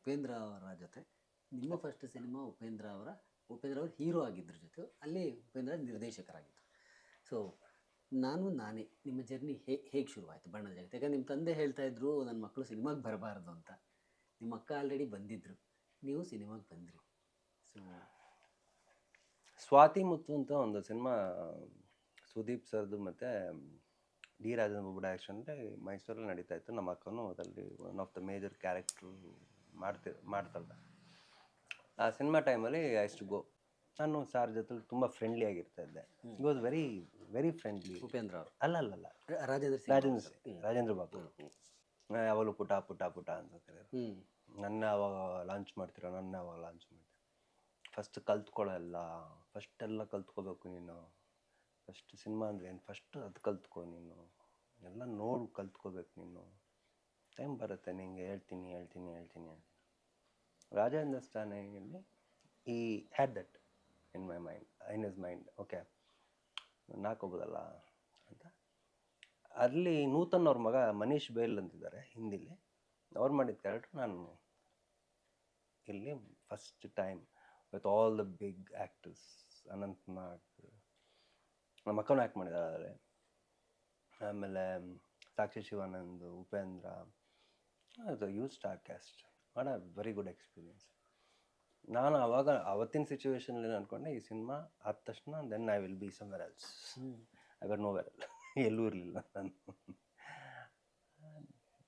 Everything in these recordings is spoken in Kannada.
ಉಪೇಂದ್ರ ಅವರ ಜೊತೆ ನಿಮ್ಮ ಫಸ್ಟ್ ಸಿನಿಮಾ ಉಪೇಂದ್ರ ಅವರು ಹೀರೋ ಆಗಿದ್ರ ಜೊತೆ, ಅಲ್ಲಿ ಉಪೇಂದ್ರ ನಿರ್ದೇಶಕರಾಗಿದ್ದರು. ಸೊ ನಾನೇ ನಿಮ್ಮ ಜರ್ನಿ ಹೇಗೆ ಶುರುವಾಯಿತು ಬಣ್ಣದ ಜಗತ್ತು? ಯಾಕಂದ್ರೆ ನಿಮ್ಮ ತಂದೆ ಹೇಳ್ತಾ ಇದ್ರು ನನ್ನ ಮಕ್ಕಳು ಸಿನಿಮಾಗೆ ಬರಬಾರ್ದು ಅಂತ. ನಿಮ್ಮ ಅಕ್ಕ ಆಲ್ರೆಡಿ ಬಂದಿದ್ದರು, ನೀವು ಸಿನಿಮಾಗೆ ಬಂದ್ರಿ. ಸೊ ಸ್ವಾತಿ ಮುತ್ತು ಅಂತ ಒಂದು ಸಿನಿಮಾ ಸುದೀಪ್ ಸರ್ದು ಮತ್ತು ಡಿ ರಾಜೇಂದ್ರ ಬಾಬು ಡೈರೆಕ್ಷನ್ ಮೈಸೂರಲ್ಲಿ ನಡೀತಾ ಇತ್ತು. ನಮ್ಮ ಅಕ್ಕನೂ ಅದರಲ್ಲಿ one of the major character ಮಾಡ್ತಾಳೆ. ಆ ಸಿನಿಮಾ ಟೈಮಲ್ಲಿ ಐಸ್ ಟು ಗೋ. ನಾನು ಸಾರ್ ಜೊತೆ ತುಂಬ ಫ್ರೆಂಡ್ಲಿ ಆಗಿರ್ತಾ ಇದ್ದೆ. It was very very friendly. Upendra ಅವರು ಅಲ್ಲ ರಾಜೇಂದ್ರ ಬಾಬು. ಯಾವಾಗಲೂ ಪುಟ ಪುಟ ಪುಟ ಅಂತ ಕರೆಯೋರು. ನನ್ನ ಯಾವಾಗ ಲಾಂಚ್ ಮಾಡ್ತೀರೋ, ನನ್ನ ಯಾವಾಗ ಲಾಂಚ್ ಮಾಡ್ತೀರ, ಫಸ್ಟ್ ಕಲ್ತ್ಕೊಳ್ಳಲ್ಲ, ಫಸ್ಟೆಲ್ಲ ಕಲ್ತ್ಕೋಬೇಕು ನೀನು. ಫಸ್ಟ್ ಸಿನಿಮಾ ಅಂದರೆ ಏನು, ಫಸ್ಟ್ ಅದು ಕಲ್ತ್ಕೊ ನೀನು, ಎಲ್ಲ ನೋಡು ಕಲ್ತ್ಕೋಬೇಕು ನೀನು. ಟೈಮ್ ಬರುತ್ತೆ ನಿಂಗೆ, ಹೇಳ್ತೀನಿ. ರಾಜಾ ಹಿಂದೂಸ್ತಾನಿಯಲ್ಲಿ ಈ had that in my mind, in his mind. Okay, ನಾಕೋಬೋದಲ್ಲ ಅಂತ. ಅಲ್ಲಿ ನೂತನ್ ಅವ್ರ ಮಗ ಮನೀಶ್ ಬೇಲ್ ಅಂತಿದ್ದಾರೆ ಹಿಂದಿಲಿ, ಅವ್ರು ಮಾಡಿದ ಕ್ಯಾರೆಕ್ಟ್ರ್ ನಾನು ಇಲ್ಲಿ first time with all the big actors. Anant Nag, ನಮ್ಮ ಅಕ್ಕನೂ ಆ್ಯಕ್ಟ್ ಮಾಡಿದ್ದಾರೆ. ಆಮೇಲೆ ಸಾಕ್ಷಿ ಶಿವಾನಂದ್, ಉಪೇಂದ್ರ, ಅದು huge star cast. What a very good experience. ನಾನು ಅವತ್ತಿನ ಸಿಚುವೇಶನಲ್ಲಿ ಅಂದ್ಕೊಂಡೆ, ಈ ಸಿನಿಮಾ ಆದ ತಕ್ಷಣ then I will be somewhere else. I were nowhere else, ಎಲ್ಲೂ ಇರಲಿಲ್ಲ ನಾನು.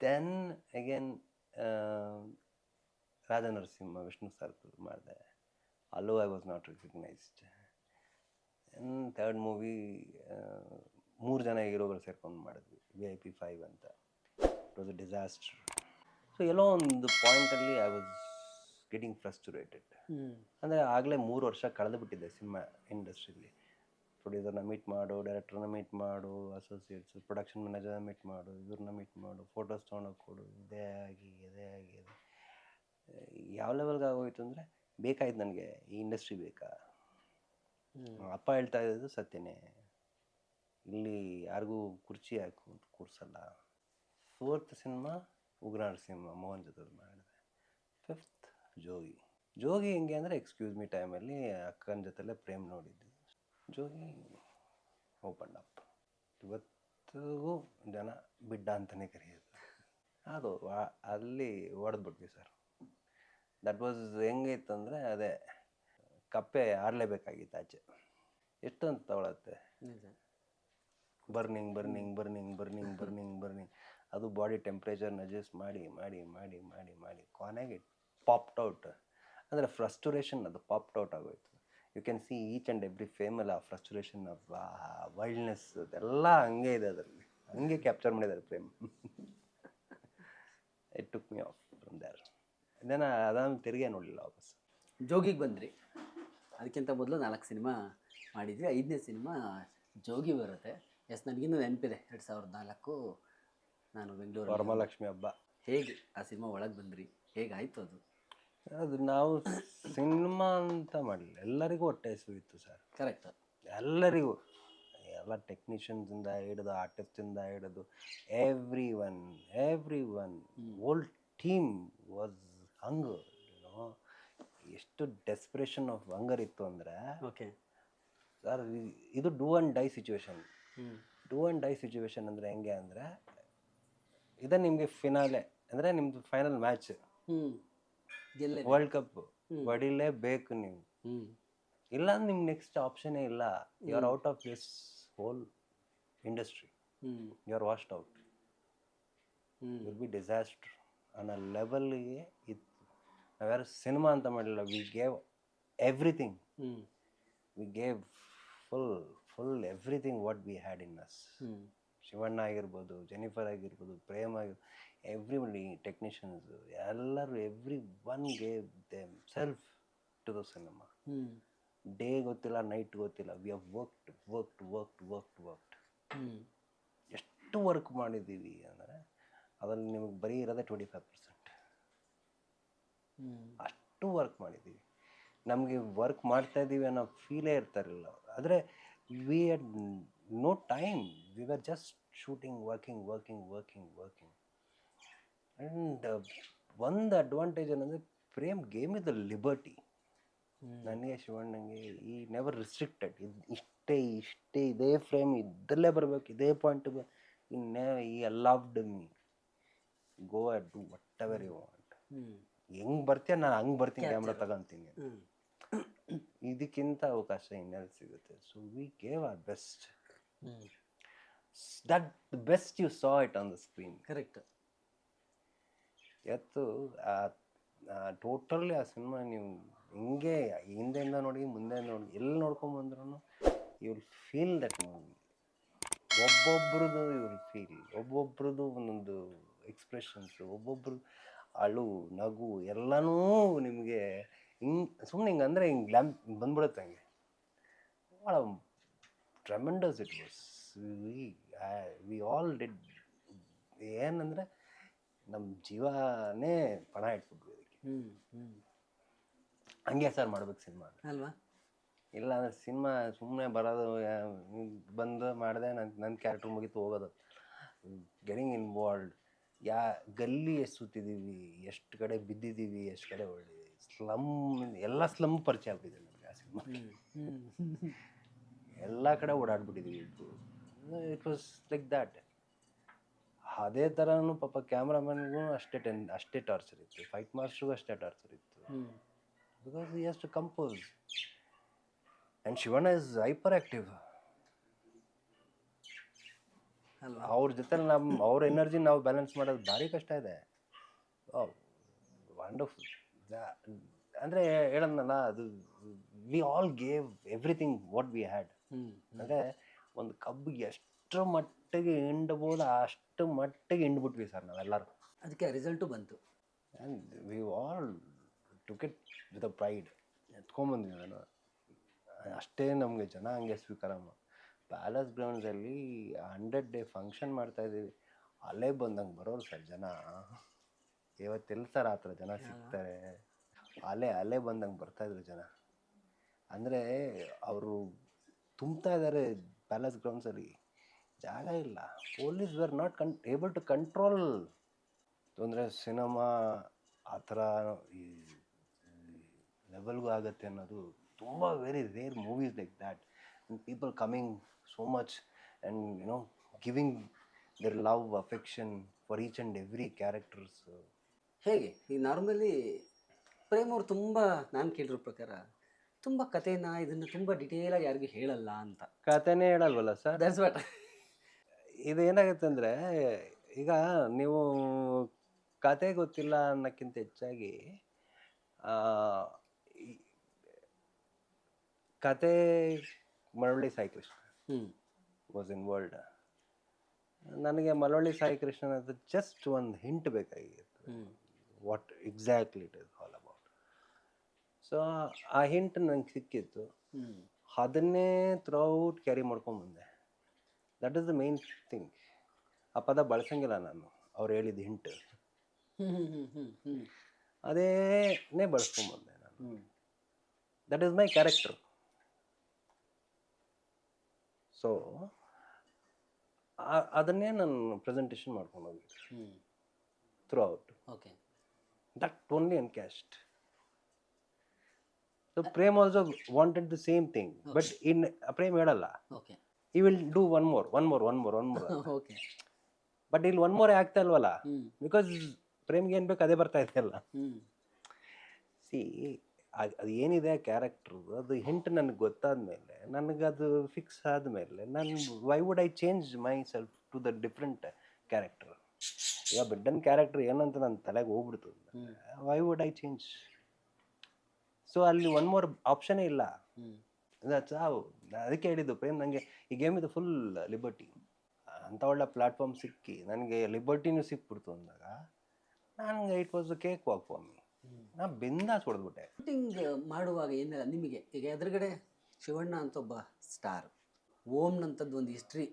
ದೆನ್ ಅಗೇನ್ ರಾಜಾ ನರಸಿಂಹ ವಿಷ್ಣು ಸರ್ದು ಮಾಡಿದೆ. ಅಲ್ಲೂ I was not recognised. Third movie 3 ಜನ ಹೀರೋಗಳು ಸೇರ್ಕೊಂಡು ಮಾಡಿದ್ವಿ, VIP 5 ಅಂತ. It was a disaster. So ಎಲ್ಲೋ ಒಂದು ಪಾಯಿಂಟಲ್ಲಿ ಐ ವಾಸ್ ಗೆಟಿಂಗ್ ಫ್ರಸ್ಟ್ರೇಟೆಡ್. ಅಂದರೆ ಆಗಲೇ 3 ವರ್ಷ ಕಳೆದು ಬಿಟ್ಟಿದ್ದೆ ಸಿನಿಮಾ ಇಂಡಸ್ಟ್ರಿಯಲ್ಲಿ. ಪ್ರೊಡ್ಯೂಸರ್ನ ಮೀಟ್ ಮಾಡು, ಡೈರೆಕ್ಟರ್ನ ಮೀಟ್ ಮಾಡು, ಅಸೋಸಿಯೇಟ್ಸ್, ಪ್ರೊಡಕ್ಷನ್ ಮ್ಯಾನೇಜರ್ನ ಮೀಟ್ ಮಾಡು, ಇವ್ರನ್ನ ಮೀಟ್ ಮಾಡು, ಫೋಟೋಸ್ ತೊಗೊಂಡೋಗಿ ಕೊಡು, ಇದೇ ಆಗಿ ಯಾವ ಲೆವೆಲ್ಗೆ ಆಗೋಯ್ತು ಅಂದರೆ, ಬೇಕಾಯ್ತು ನನಗೆ ಈ ಇಂಡಸ್ಟ್ರಿ ಬೇಕಾ. ಅಪ್ಪ ಹೇಳ್ತಾ ಇದ್ದದ್ದು ಸತ್ಯನೇ, ಇಲ್ಲಿ ಯಾರಿಗೂ ಕುರ್ಚಿ ಹಾಕು ಅಂತ ಕೂರ್ಸಲ್ಲ. 4th ಸಿನಿಮಾ ಉಗ್ರ ನರಸಿಂಹ ಮೋಹನ್ ಜೊತೆ ಮಾಡಿದೆ. 5th ಜೋಗಿ ಹೆಂಗೆ ಅಂದರೆ, ಎಕ್ಸ್ಕ್ಯೂಸ್ ಮೀ ಟೈಮಲ್ಲಿ ಅಕ್ಕನ ಜೊತೆಲೇ ಪ್ರೇಮ್ ನೋಡಿದ್ದು. ಜೋಗಿ ಓಪನ್ ಅಪ್. ಇವತ್ತಿಗೂ ಜನ ಬಿಡ್ಡ ಅಂತಲೇ ಕರೆಯೋದು. ಅದು ಅಲ್ಲಿ ಹೊಡೆದ್ಬಿಟ್ವಿ ಸರ್. ದಟ್ ವಾಸ್ ಹೆಂಗೈತೆ ಅಂದರೆ, ಅದೇ ಕಪ್ಪೆ ಆರಲೇಬೇಕಾಗಿತ್ತು ಆಚೆ. ಎಷ್ಟು ಅಂತ ತಗೊಳತ್ತೆ, ಬರ್ನಿಂಗ್. ಅದು ಬಾಡಿ ಟೆಂಪ್ರೇಚರ್ನ ಅಡ್ಜಸ್ಟ್ ಮಾಡಿ ಕೊನೆಗೆ ಪಾಪ್ಡ್ ಔಟ್. ಅಂದರೆ ಫ್ರಸ್ಟ್ರೇಷನ್, ಅದು ಪಾಪ್ಡ್ ಔಟ್ ಆಗೋಯ್ತು. You can see each and every ಫೇಮಲ್ಲಿ ಆ ಫ್ರಸ್ಟ್ರೇಷನ್, ವೈಲ್ಡ್ನೆಸ್ ಅದೆಲ್ಲ ಹಂಗೆ ಇದೆ ಅದರಲ್ಲಿ, ಹಂಗೆ ಕ್ಯಾಪ್ಚರ್ ಮಾಡಿದ್ದಾರೆ Prem. It took me off from there. ಇದನ್ನು ಅದಾದ ತಿರುಗೇ ನೋಡಲಿಲ್ಲ ವಾಪಸ್. ಜೋಗಿಗೆ ಬಂದ್ರಿ. ಅದಕ್ಕಿಂತ ಮೊದಲು 4 ಸಿನಿಮಾ ಮಾಡಿದ್ವಿ. 5ನೇ ಸಿನಿಮಾ ಜೋಗಿ ಬರುತ್ತೆ. ನನಗಿನ್ನೂ ನೆನಪಿದೆ, 2004 ನಾನು ಬೆಂಗಳೂರು ವರಮಹಾಲಕ್ಷ್ಮಿ ಹಬ್ಬ. ಹೇಗೆ ಆ ಸಿನಿಮಾ ಒಳಗೆ ಬಂದ್ರಿ, ಹೇಗಾಯಿತು ಅದು? ಅದು ನಾವು ಸಿನಿಮಾ ಅಂತ ಮಾಡಲಿಲ್ಲ, ಎಲ್ಲರಿಗೂ ಹೊಟ್ಟೆ ಹಸಿವಿತ್ತು ಸರ್. ಕರೆಕ್ಟ್. ಎಲ್ಲರಿಗೂ, ಎಲ್ಲ ಟೆಕ್ನಿಷಿಯನ್ಸಿಂದ ಹಿಡಿದು, ಆರ್ಟಿಸ್ಟಿಂದ ಹಿಡಿದು, every one whole team was hunger. ಎಷ್ಟು ಡೆಸ್ಪಿರೇಷನ್ ಆಫ್ ಹಂಗರ್ ಇತ್ತು ಅಂದರೆ, ಓಕೆ ಸರ್, ಇದು do and die situation. Do and die situation ಅಂದರೆ ಹೆಂಗೆ ಅಂದರೆ, ಇದೇ ನಿಮಗೆ ಫಿನಾಲೆ ಅಂದರೆ ನಿಮ್ಮದು ಫೈನಲ್ ಮ್ಯಾಚ್, ವರ್ಲ್ಡ್ ಕಪ್ ಹೊಡಿಲೇಬೇಕು ನೀವು. ಇಲ್ಲ ಅಂದ್ರೆ ನಿಮ್ಗೆ ನೆಕ್ಸ್ಟ್ ಆಪ್ಷನೇ ಇಲ್ಲ. You are out of this whole industry. You are washed out. Will be disaster ಅನ್ನೋ ಲೆವೆಲ್ಗೆ ಇತ್ತು. ನಾವ್ಯಾರು ಸಿನಿಮಾ ಅಂತ ಮಾಡಲಿಲ್ಲ, we gave everything. We gave full everything what we had in us. Shivanna ಆಗಿರ್ಬೋದು, ಜೆನಿಫರ್ ಆಗಿರ್ಬೋದು, ಪ್ರೇಮ್ ಆಗಿರ್ಬೋದು, ಎವ್ರಿಬಡಿ, ಟೆಕ್ನಿಷಿಯನ್ಸ್ ಎಲ್ಲರೂ, every one gave them self to the cinema. Day ಗೊತ್ತಿಲ್ಲ, ನೈಟ್ ಗೊತ್ತಿಲ್ಲ, ವಿ ಹ್ಯಾವ್ ವರ್ಕ್ಡ್. ಎಷ್ಟು ವರ್ಕ್ ಮಾಡಿದ್ದೀವಿ ಅಂದರೆ, ಅದರಲ್ಲಿ ನಿಮಗೆ ಬರೀ ಇರೋದೇ 25%. ಅಷ್ಟು ವರ್ಕ್ ಮಾಡಿದ್ದೀವಿ. ನಮಗೆ ವರ್ಕ್ ಮಾಡ್ತಾಯಿದ್ದೀವಿ ಅನ್ನೋ ಫೀಲೇ ಇರ್ತಾರಿಲ್ಲ. ಆದರೆ we had no time, we were just shooting, working. And ಒಂದು ಅಡ್ವಾಂಟೇಜ್ ಏನಂದರೆ Prem game is the liberty. ನನಗೆ ಶಿವಣ್ಣಂಗೆ ಈ ನೆವರ್ ರಿಸ್ಟ್ರಿಕ್ಟೆಡ್, ಇಷ್ಟೇ ಇದೇ ಫ್ರೇಮ್ ಇದ್ದಲ್ಲೇ ಬರಬೇಕು, ಇದೇ ಪಾಯಿಂಟ್ ಈ loved me go at do whatever you want. ಹೆಂಗೆ ಬರ್ತೀಯ ನಾನು ಹಂಗೆ ಬರ್ತೀನಿ, ಕ್ಯಾಮ್ರಾ ತಗೊಂತೀನಿ. ಇದಕ್ಕಿಂತ ಅವಕಾಶ ಇನ್ನೆಲ್ಲಿ ಸಿಗುತ್ತೆ? So we gave our best. That the best you saw it on the screen. Correct. ಇವತ್ತು ಟೋಟಲಿ ಆ ಸಿನಿಮಾ ನೀವು ಹಿಂಗೆ ಹಿಂದೆಯಿಂದ ನೋಡಿ ಮುಂದೆ ನೋಡಿ ಎಲ್ಲಿ ನೋಡ್ಕೊಂಬಂದ್ರೂ you will feel that movie. ಒಬ್ಬೊಬ್ರದ್ದು ಯು ವಿಲ್ ಫೀಲ್, ಒಬ್ಬೊಬ್ರದ್ದು ಒಂದೊಂದು ಎಕ್ಸ್ಪ್ರೆಷನ್ಸು, ಒಬ್ಬೊಬ್ರು ಅಳು ನಗು ಎಲ್ಲನೂ ನಿಮಗೆ ಹಿಂಗೆ ಸುಮ್ಮನೆ ಹಿಂಗೆ ಅಂದರೆ ಹಿಂಗೆ ಬಂದ್ಬಿಡುತ್ತೆ. ಹಂಗೆ ಭಾಳ tremendous it was. We all did. ಏನಂದರೆ ನಮ್ಮ ಜೀವನೇ ಪಣ ಇಟ್ಬಿಟ್ವಿ ಅದಕ್ಕೆ. ಹಂಗೆ ಸರ್ ಮಾಡ್ಬೇಕು ಸಿನಿಮಾ ಅಲ್ವಾ? ಇಲ್ಲ ಅಂದರೆ ಸಿನಿಮಾ ಸುಮ್ಮನೆ ಬರೋದು, ಬಂದು ಮಾಡಿದೆ ನನ್ನ ಕ್ಯಾರೆಕ್ಟರ್ ಮುಗಿತು ಹೋಗೋದು. ಗೆಟಿಂಗ್ ಇನ್ವಾಲ್ವ್ಡ್, ಗಲ್ಲಿ ಎಷ್ಟು ಸುತ್ತಿದ್ದೀವಿ, ಎಷ್ಟು ಕಡೆ ಬಿದ್ದಿದ್ದೀವಿ, ಎಷ್ಟು ಕಡೆ ಹೊಡೆದಿದ್ದೀವಿ, ಸ್ಲಮ್ ಎಲ್ಲ ಸ್ಲಮ್ ಪರಿಚಯ ಆಗ್ಬಿಟ್ಟಿದೆ ನನಗೆ ಆ ಸಿನಿಮಾ. ಎಲ್ಲ ಕಡೆ ಓಡಾಡ್ಬಿಟ್ಟಿದ್ದೀವಿ. It was like that. ಅದೇ ಥರನೂ ಪಾಪ ಕ್ಯಾಮ್ರಾಮನ್ಗೂ ಅಷ್ಟೇ ಟಾರ್ಚರ್ ಇತ್ತು, ಫೈಟ್ ಮಾಸ್ಟ್ರಿಗೂ ಅಷ್ಟೇ ಟಾರ್ಚರ್ ಇತ್ತು. Because he has to compose. And Shivanna is hyperactive. ಅವ್ರ ಜೊತೆ ಅವ್ರ ಎನರ್ಜಿ ನಾವು ಬ್ಯಾಲೆನ್ಸ್ ಮಾಡೋದು ಭಾರಿ ಕಷ್ಟ ಇದೆ. ವಂಡರ್ಫುಲ್. ಅಂದರೆ ಹೇಳೋದಲ್ಲ, ಅದು we all gave everything what we had. ಅಂದರೆ ಒಂದು ಕಬ್ಬು ಎಷ್ಟರ ಮಟ್ಟಿಗೆ ಹಿಂಡ್ಬೋದು ಅಷ್ಟು ಮಟ್ಟಿಗೆ ಹಿಂಡ್ಬಿಟ್ವಿ ಸರ್ ನಾವೆಲ್ಲರೂ. ಅದಕ್ಕೆ ರಿಸಲ್ಟು ಬಂತು. And we all took it with a pride. ಎತ್ಕೊಂಬಂದ್ವಿ ನಾನು ಅಷ್ಟೇ. ನಮಗೆ ಜನ ಹಂಗೆ ಸ್ವೀಕಾರ ಪ್ಯಾಲೇಸ್ ಗ್ರೌಂಡ್ಸಲ್ಲಿ 100 ಡೇ ಫಂಕ್ಷನ್ ಮಾಡ್ತಾಯಿದ್ದೀವಿ. ಅಲ್ಲೇ ಬಂದಂಗೆ ಬರೋರು ಸರ್ ಜನ. ಇವತ್ತೆಲ್ಲ ಸರ್ ಆ ಥರ ಜನ ಸಿಗ್ತಾರೆ? ಅಲ್ಲೇ ಬಂದಂಗೆ ಬರ್ತಾಯಿದ್ರು ಜನ. ಅಂದರೆ ಅವರು ತುಂಬ್ತಾ ಇದ್ದಾರೆ ಪ್ಯಾಲೇಸ್ ಗ್ರೌಂಡ್ಸಲ್ಲಿ, ಜಾಗ ಇಲ್ಲ. Police were not able to control. ಅಂದರೆ ಸಿನಿಮಾ ಆ ಥರ ಈ ಲೆವೆಲ್ಗೂ ಆಗುತ್ತೆ ಅನ್ನೋದು ತುಂಬ very rare movies like that. And people coming so much and you know giving their love affection for each and every characters. ಹೇಗೆ ಈ ನಾರ್ಮಲಿ ಪ್ರೇಮ್ ಅವ್ರು ತುಂಬ, ನಾನು ಕೇಳಿರೋ ಪ್ರಕಾರ ತುಂಬ ಕಥೆನ ಇದನ್ನು ತುಂಬ ಡಿಟೇಲಾಗಿ ಯಾರಿಗೂ ಹೇಳಲ್ಲ ಅಂತ. ಕಥೆನೇ ಹೇಳಲ್ವಲ್ಲ ಸರ್? That's what. ಇದು ಏನಾಗುತ್ತೆ ಅಂದರೆ, ಈಗ ನೀವು ಕತೆ ಗೊತ್ತಿಲ್ಲ ಅನ್ನೋಕ್ಕಿಂತ ಹೆಚ್ಚಾಗಿ ಕತೆ ಮಳವಳ್ಳಿ ಸಾಯಿ ಕೃಷ್ಣ ವಾಸ್ ಇನ್ವಾಲ್ವ್ಡ್. ನನಗೆ ಮಳವಳ್ಳಿ ಸಾಯಿ ಕೃಷ್ಣನ ಅದು ಜಸ್ಟ್ ಒಂದು ಹಿಂಟ್ ಬೇಕಾಗಿತ್ತು, what exactly it is all about. So ಆ ಹಿಂಟ್ ನಂಗೆ ಸಿಕ್ಕಿತ್ತು, ಅದನ್ನೇ ಥ್ರೂಔಟ್ ಕ್ಯಾರಿ ಮಾಡ್ಕೊಂಬಂದೆ. That is the main thing. ಆ ಪದ ಬಳಸಂಗಿಲ್ಲ ನಾನು, ಅವ್ರು ಹೇಳಿದ ಹಿಂಟ್ ಅದೇನೇ ಬಳಸ್ಕೊಂಬಂದೆ ನಾನು. That is my character. So ಅದನ್ನೇ ನಾನು ಪ್ರೆಸೆಂಟೇಷನ್ ಮಾಡ್ಕೊಂಡು ಹೋಗಿದ್ದೆ throughout. Okay. That only encashed. So Prem also wanted the same thing, but in Prem ಹೇಳಲ್ಲ. Okay. he will do one more. Okay. But ಇಲ್ಲಿ ಒನ್ ಮೋರ್ ಆಗ್ತಾ ಇಲ್ವಲ್ಲ, ಬಿಕಾಸ್ ಪ್ರೇಮ್ಗೆ ಏನು ಬೇಕು ಅದೇ ಬರ್ತಾ ಇದೆಯಲ್ಲ. ಸಿ ಅದು ಏನಿದೆ ಕ್ಯಾರೆಕ್ಟ್ರು, ಅದು ಹಿಂಟ್ ನನಗೆ ಗೊತ್ತಾದ್ಮೇಲೆ, ನನಗದು ಫಿಕ್ಸ್ ಆದಮೇಲೆ, ನಾನು why would I change myself to the different character? ಈಗ ಬಿಡ್ಡನ್ ಕ್ಯಾರೆಕ್ಟರ್ ಏನಂತ ನನ್ನ ತಲೆಗೆ ಹೋಗ್ಬಿಡ್ತು, why would I change? So ಅಲ್ಲಿ ಒನ್ ಮೋರ್ ಆಪ್ಷನೇ ಇಲ್ಲ. ಅದಕ್ಕೆ ಹೇಳಿದ್ದು ಪ್ರೇಮ್ ನನಗೆ ಈ ಗೇಮ್ ಇದು ಫುಲ್ ಲಿಬರ್ಟಿ ಅಂತ ಒಳ್ಳೆ ಪ್ಲಾಟ್ಫಾರ್ಮ್ ಸಿಕ್ಕಿ ನನಗೆ ಲಿಬರ್ಟಿನೂ ಸಿಕ್ಬಿಡ್ತು ಅಂದಾಗ ನನಗೆ it was cake walk for me. ನಾ ಬಿಂದಾಸ್ ಹೊಡೆದ್ಬಿಟ್ಟೆ. ಶೂಟಿಂಗ್ ಮಾಡುವಾಗ ಏನಿಲ್ಲ ನಿಮಗೆ, ಈಗ ಎದುರುಗಡೆ ಶಿವಣ್ಣ ಅಂತ ಒಬ್ಬ ಸ್ಟಾರ್, ಓಮ್ನಂಥದ್ದು ಒಂದು ಹಿಸ್ಟ್ರಿ,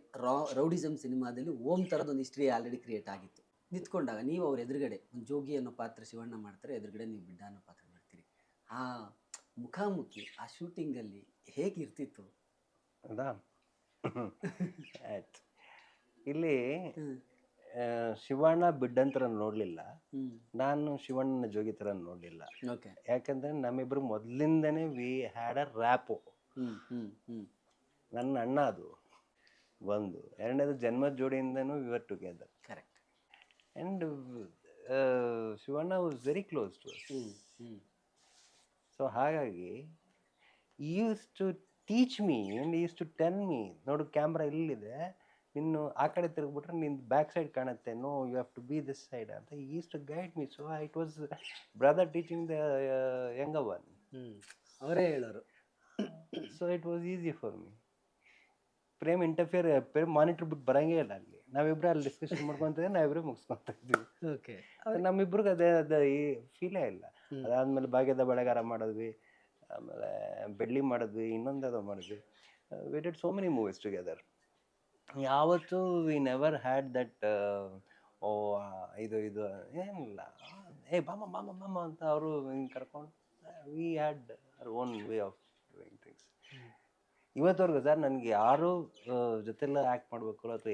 ರೌಡಿಸಮ್ ಸಿನಿಮಾದಲ್ಲಿ ಓಮ್ ಥರದೊಂದು ಹಿಸ್ಟ್ರಿ ಆಲ್ರೆಡಿ ಕ್ರಿಯೇಟ್ ಆಗಿತ್ತು. ನಿಂತ್ಕೊಂಡಾಗ ನೀವು ಅವ್ರ ಎದುರುಗಡೆ ಒಂದು ಜೋಗಿ ಅನ್ನೋ ಪಾತ್ರ ಶಿವಣ್ಣ ಮಾಡ್ತಾರೆ, ಎದುರುಗಡೆ ನೀವು ಬಿಡ್ಡ ಅನ್ನೋ ಪಾತ್ರ ಮಾಡ್ತೀರಿ. ಆ ಮುಖಾಮುಖಿ ಆ ಶೂಟಿಂಗಲ್ಲಿ ಹೇಗಿರ್ತಿತ್ತು? ಹೌದಾ? ಆಯ್ತು. ಇಲ್ಲಿ ಶಿವಣ್ಣ ಬಿಡ್ಡಂತರ ನೋಡಲಿಲ್ಲ, ಹ್ಞೂ ನಾನು ಶಿವಣ್ಣನ ಜೋಗಿ ಥರ ನೋಡಲಿಲ್ಲ. ಓಕೆ ಯಾಕಂದರೆ ನಮ್ಮಿಬ್ಬರು ಮೊದಲಿಂದನೇ ವಿ ಹ್ಯಾಡ್ ಅ ರ್ಯಾಪು. ಹ್ಞೂ ಹ್ಞೂ ಹ್ಞೂ ನನ್ನ ಅಣ್ಣ ಅದು ಒಂದು. ಎರಡನೇದು ಜನ್ಮದ ಜೋಡಿಯಿಂದನೂ we are together. Correct. And Shivanna was very close to us. ಹ್ಞೂ ಹ್ಞೂ ಸೊ ಹಾಗಾಗಿ used to teach me and used to tell me, ನೋಡು ಕ್ಯಾಮ್ರಾ ಇಲ್ಲಿದೆ, ನಿನ್ನು ಆ ಕಡೆ ತಿರುಗ್ಬಿಟ್ರೆ ನಿನ್ನ ಬ್ಯಾಕ್ ಸೈಡ್ ಕಾಣುತ್ತೆ, no you have to be this side ಅಂತ used to guide me. So it was brother teaching the younger one. ಅವರೇ ಹೇಳೋರು. So it was easy for me. Prem monitor ಬಿಟ್ಟು ಬರೋಂಗೇ ಇಲ್ಲ ಅಲ್ಲಿ. ನಾವಿಬ್ಬರು ಅಲ್ಲಿ ಡಿಸ್ಕಷನ್ ಮಾಡ್ಕೊತಿದ್ವಿ, ನಾವಿಬ್ಬರು ಮುಗಿಸ್ಕೊತಾ ಇದ್ವಿ. ಓಕೆ. ನಮ್ಮಿಬ್ರಿಗೆ ಅದೇ ಈ ಫೀಲೇ ಇಲ್ಲ. ಅದಾದ್ಮೇಲೆ ಭಾಗ್ಯದ ಬೆಳೆಗಾರ ಮಾಡಿದ್ವಿ, ಆಮೇಲೆ ಬೆಳ್ಳಿ ಮಾಡಿದ್ವಿ, ಇನ್ನೊಂದು ಮಾಡಿದ್ವಿ. We did so many movies together. ಯಾವತ್ತೂ ವಿ ನೆವರ್ ಹ್ಯಾಡ್ ದಟ್ ಓ ಇದು ಏನಿಲ್ಲ, ಬಾಮ ಬಾಮ ಬಾಮ ಅಂತ ಅವರು ಹಿಂಗೆ ಕರ್ಕೊಂಡು. We had our own way of doing things. ಇವತ್ತವರೆಗೂ ಸರ್ ನನಗೆ ಯಾರು ಜೊತೆಲ್ಲ ಆ್ಯಕ್ಟ್ ಮಾಡಬೇಕು ಅಥವಾ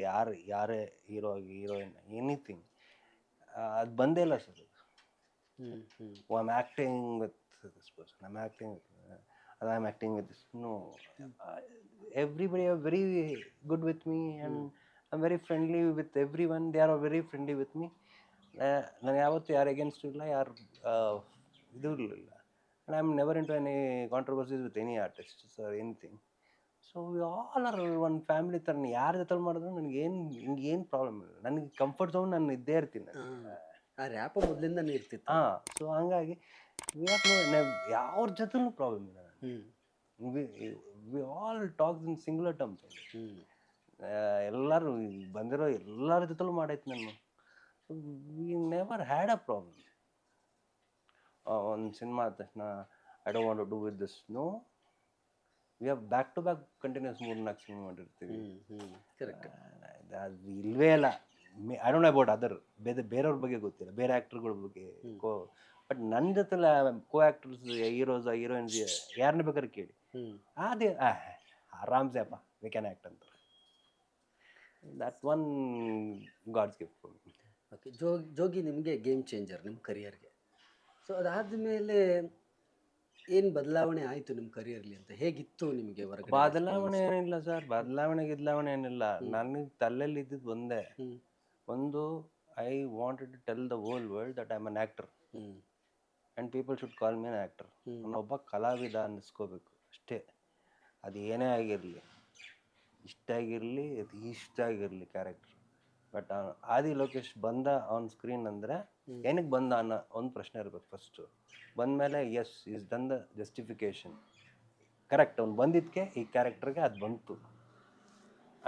ಯಾರೇ ಹೀರೋ ಆಗಿ ಹೀರೋಯಿನ್ ಎನಿಥಿಂಗ್ ಅದು ಬಂದೇ ಇಲ್ಲ sir. I'm acting with this person, I'm acting with this. No, everybody are very good with me and I'm very friendly with everyone. They are very friendly with me. ನಾನು ಯಾವತ್ತೂ ಯಾರು ಅಗೇನ್ಸ್ಟ್ ಇಲ್ಲ, ಯಾರು ಇದು ಇಲ್ಲ. And I'm never into any controversies with any artists or anything. So we all are one family ಥರ. ಯಾರ ಜೊತೆ ಮಾಡಿದ್ರು ನನಗೇನು ಪ್ರಾಬ್ಲಮ್ ಇಲ್ಲ. ನನಗೆ ಕಂಫರ್ಟ್ ಝೋನ್ ನಾನು ಇದ್ದೇ ಇರ್ತೀನಿ. ಆ ರ್ಯಾಪ ಮೊದಲಿಂದನೇ ಇರ್ತಿತ್ತು. ಸೊ ಹಂಗಾಗಿ ಯಾವ್ರ ಜೊತೆನೂ ಪ್ರಾಬ್ಲಮ್ ಇಲ್ಲ. We all talks in singular terms. ಎಲ್ಲರೂ ಬಂದಿರೋ ಎಲ್ಲರ ಜೊತೆಲೂ ಮಾಡೈತಿ ನಾನು. We never had a problem. ಒಂದು ಸಿನಿಮಾ ಆದ ತಕ್ಷಣ I don't want to do with this. No, we have back to back continues 3-4 cinema ಮಾಡಿರ್ತೀವಿ. ಅದು ಇಲ್ವೇ ಇಲ್ಲ. I don't know about other, ಬೇರೆಯವ್ರ ಬಗ್ಗೆ ಗೊತ್ತಿಲ್ಲ, ಬೇರೆ ಆ್ಯಕ್ಟರ್ಗಳ ಬಗ್ಗೆ. ಬಟ್ ನನ್ನ ಜೊತೆಲ್ಲ ಕೋ ಆ್ಯಕ್ಟರ್ಸ್, ಹೀರೋಸ್, ಹೀರೋಯಿನ್ಸ್ ಯಾರನ್ನ ಬೇಕಾದ್ರೆ ಕೇಳಿ, ಅದೇ ಆರಾಮ್ಸೆ ಅಪ್ಪ ವಿ ಕ್ಯಾನ್ ಆ್ಯಕ್ಟ್ ಅಂತ. That's one God's gift for me. Okay. Jogi ನಿಮಗೆ ಗೇಮ್ ಚೇಂಜರ್ ನಿಮ್ಮ ಕರಿಯರ್ಗೆ. ಸೊ ಅದಾದಮೇಲೆ ಏನು ಬದಲಾವಣೆ ಆಯಿತು ನಿಮ್ಮ ಕರಿಯರ್ಲಿ ಅಂತ? ಹೇಗಿತ್ತು ನಿಮಗೆ ಹೊರಗಡೆ? ಬದಲಾವಣೆ ಏನಿಲ್ಲ ಸರ್, ಬದಲಾವಣೆ ಏನಿಲ್ಲ. ನನಗೆ ತಲೆಯಲ್ಲಿ ಇದ್ದಿದ್ದು ಒಂದೇ, ಒಂದು I wanted to tell the whole world that I am an actor and people should call me an actor. ನಾನೊಬ್ಬ ಕಲಾವಿದ ಅನ್ನಿಸ್ಕೋಬೇಕು ಅಷ್ಟೇ. ಅದು ಏನೇ ಆಗಿರಲಿ, ಇಷ್ಟ ಆಗಿರಲಿ ಕ್ಯಾರೆಕ್ಟರ್. ಬಟ್ ಆದಿ ಲೋಕೇಶ್ ಬಂದ ಆನ್ ಸ್ಕ್ರೀನ್ ಅಂದರೆ ಏನಕ್ಕೆ ಬಂದ ಅನ್ನೋ ಒಂದು ಪ್ರಶ್ನೆ ಇರ್ಬೇಕು ಫಸ್ಟು. ಬಂದಮೇಲೆ yes is done the justification, correct, ಅವ್ನು ಬಂದಿದ್ದಕ್ಕೆ ಈ ಕ್ಯಾರೆಕ್ಟರ್ಗೆ ಅದು ಬಂತು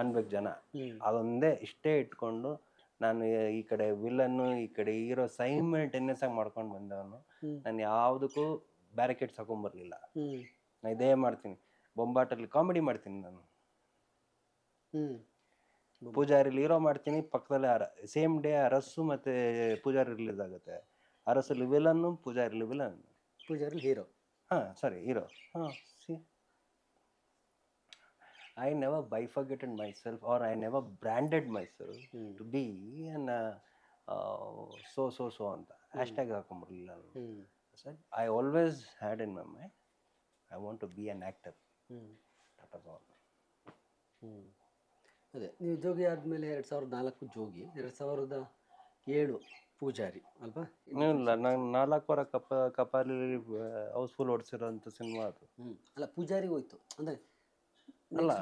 ಅನ್ಬೇಕು ಜನ. ಅದೊಂದೇ ಇಷ್ಟೇ ಇಟ್ಕೊಂಡು ನಾನು ಈ ಕಡೆ ವಿಲನ್ನು, ಈ ಕಡೆ ಹೀರೋ ಸೈಮಲ್ಟೇನಿಯಸ್ ಆಗಿ ಮಾಡ್ಕೊಂಡು ಬಂದವನು. ನಾನು ಯಾವುದಕ್ಕೂ ಬ್ಯಾರಿಕೇಡ್ಸ್ ಹಾಕೊಂಬರ್ಲಿಲ್ಲ. ನಾನು ಇದೇ ಮಾಡ್ತೀನಿ, ಬೊಂಬಾಟಲ್ಲಿ ಕಾಮಿಡಿ ಮಾಡ್ತೀನಿ ನಾನು, ಪೂಜಾರಿಲಿ ಹೀರೋ ಮಾಡ್ತೀನಿ, ಪಕ್ಕದಲ್ಲಿ ಸೇಮ್ ಡೇ ಅರಸು ಮತ್ತು ಪೂಜಾರಿ ರಿಲೀಸ್ ಆಗುತ್ತೆ. ಅರಸಲ್ಲಿ ವಿಲನ್ನು, ಪೂಜಾರಿಲಿ ವಿಲನ್, ಪೂಜಾರಿಲಿ hero. Hero. See, I never bifurcated myself or I never branded myself to be an so ಅಂತ ಹ್ಯಾಶ್ಟ್ಯಾಗ್ ಹಾಕೊಂಬರ್ಲಿಲ್ಲ ನಾನು. I always had in my mind, I want to be an actor. That was all. ಅದೇ ನೀವು ಜೋಗಿ ಆದಮೇಲೆ 2004 ಜೋಗಿ, 2007 ಪೂಜಾರಿ ಅಲ್ವಾ? ಇಲ್ಲ, ನಾನು 4 ವಾರ ಕಪಾಲಿ ಹೌಸ್ಫುಲ್ ಓಡಿಸಿರೋಂಥ ಸಿನಿಮಾ ಅದು. ಅಲ್ಲ, ಪೂಜಾರಿ ಹೋಯ್ತು ಅಂದರೆ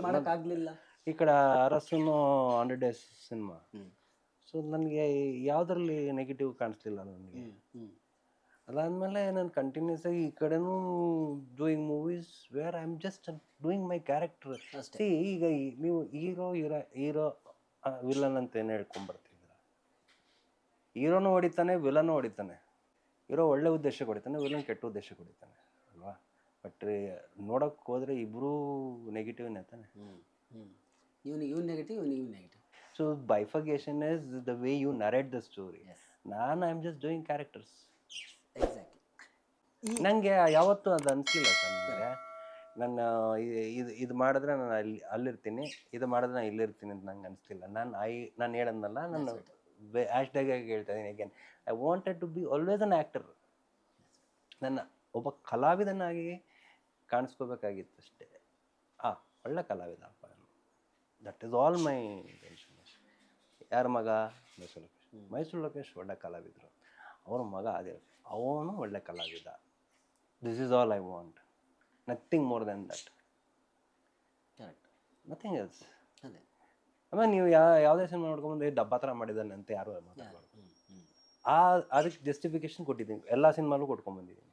ಮಾಡೋಕ್ಕಾಗಲಿಲ್ಲ. ಈ ಕಡೆ ಅರಸುನು 100 days ಸಿನಿಮಾ. ಸೊ ನನಗೆ ಯಾವುದರಲ್ಲಿ ನೆಗೆಟಿವ್ ಕಾಣಿಸ್ಲಿಲ್ಲ ನನಗೆ. ಅದಾದಮೇಲೆ ನಾನು ಕಂಟಿನ್ಯೂಸ್ ಆಗಿ ಈ ಕಡೆನೂ doing movies where I am just doing my character ಅಷ್ಟೇ. ಈಗ ನೀವು ಹೀರೋ ವಿಲನ್ ಅಂತ ಏನು ಹೇಳ್ಕೊಂಬರ್ತಿದ್ದೀರ? ಹೀರೋನು ಹೊಡಿತಾನೆ, ವಿಲನ್ನು ಹೊಡಿತಾನೆ. ಹೀರೋ ಒಳ್ಳೆ ಉದ್ದೇಶಕ್ಕೆ ಹೊಡಿತಾನೆ, ವಿಲನ್ ಕೆಟ್ಟ ಉದ್ದೇಶಕ್ಕೆ ಹೊಡಿತಾನೆ ಅಲ್ವಾ? ಬಟ್ ನೋಡೋಕೆ ಹೋದರೆ ಇಬ್ಬರೂ ನೆಗೆಟಿವ್ನೇ ತಾನೆ. ಇವನು ನೆಗೆಟಿವ್, ನೀವು negative. So bifurcation is the way you narrate the story. ನಾನು I am just doing characters. Exactly. ನನಗೆ ಯಾವತ್ತೂ ಅದು ಅನಿಸ್ಲಿಲ್ಲ ಸರ್. ನನ್ನ ಇದು ಮಾಡಿದ್ರೆ ನಾನು ಅಲ್ಲಿರ್ತೀನಿ, ಇದು ಮಾಡಿದ್ರೆ ನಾನು ಇಲ್ಲಿರ್ತೀನಿ ಅಂತ ನಂಗೆ ಅನಿಸ್ತಿಲ್ಲ. ನಾನು ಹೇಳದ್ನಲ್ಲ, ನಾನು ಹ್ಯಾಶ್ಟ್ಯಾಗ್ ಆಗಿ ಹೇಳ್ತಾ ಇದ್ದೀನಿ again, I wanted to be always an actor. ನನ್ನ ಒಬ್ಬ ಕಲಾವಿದನಾಗಿ ಕಾಣಿಸ್ಕೋಬೇಕಾಗಿತ್ತು ಅಷ್ಟೇ. ಒಳ್ಳೆ ಕಲಾವಿದ ಅಪ್ಪ, that is all my tension. ಯಾರ ಮಗ? ಮೈಸೂರು ಲೋಕೇಶ್. ಮೈಸೂರು ಲೋಕೇಶ್ ಒಳ್ಳೆ ಕಲಾವಿದರು, ಅವ್ರ ಮಗ ಆದಿಲ್, ಅವನು ಒಳ್ಳೆ ಕಲಾವಿದ. This is all I want, nothing more than that, correct. Nothing else. ಅದೇ ಆಮೇಲೆ ನೀವು ಯಾವುದೇ ಸಿನಿಮಾ ನೋಡ್ಕೊಂಬಂದು ಡಬ್ಬ ಥರ ಮಾಡಿದ್ದಾನೆ ಅಂತ ಯಾರು ಮಾತಾಡ್ಬಾರ್ದು. ಅದಕ್ಕೆ ಜಸ್ಟಿಫಿಕೇಶನ್ ಕೊಟ್ಟಿದ್ದೀನಿ, ಎಲ್ಲ ಸಿನಿಮಾಲೂ ಕೊಟ್ಕೊಂಡ್ಬಂದಿದ್ದೀನಿ.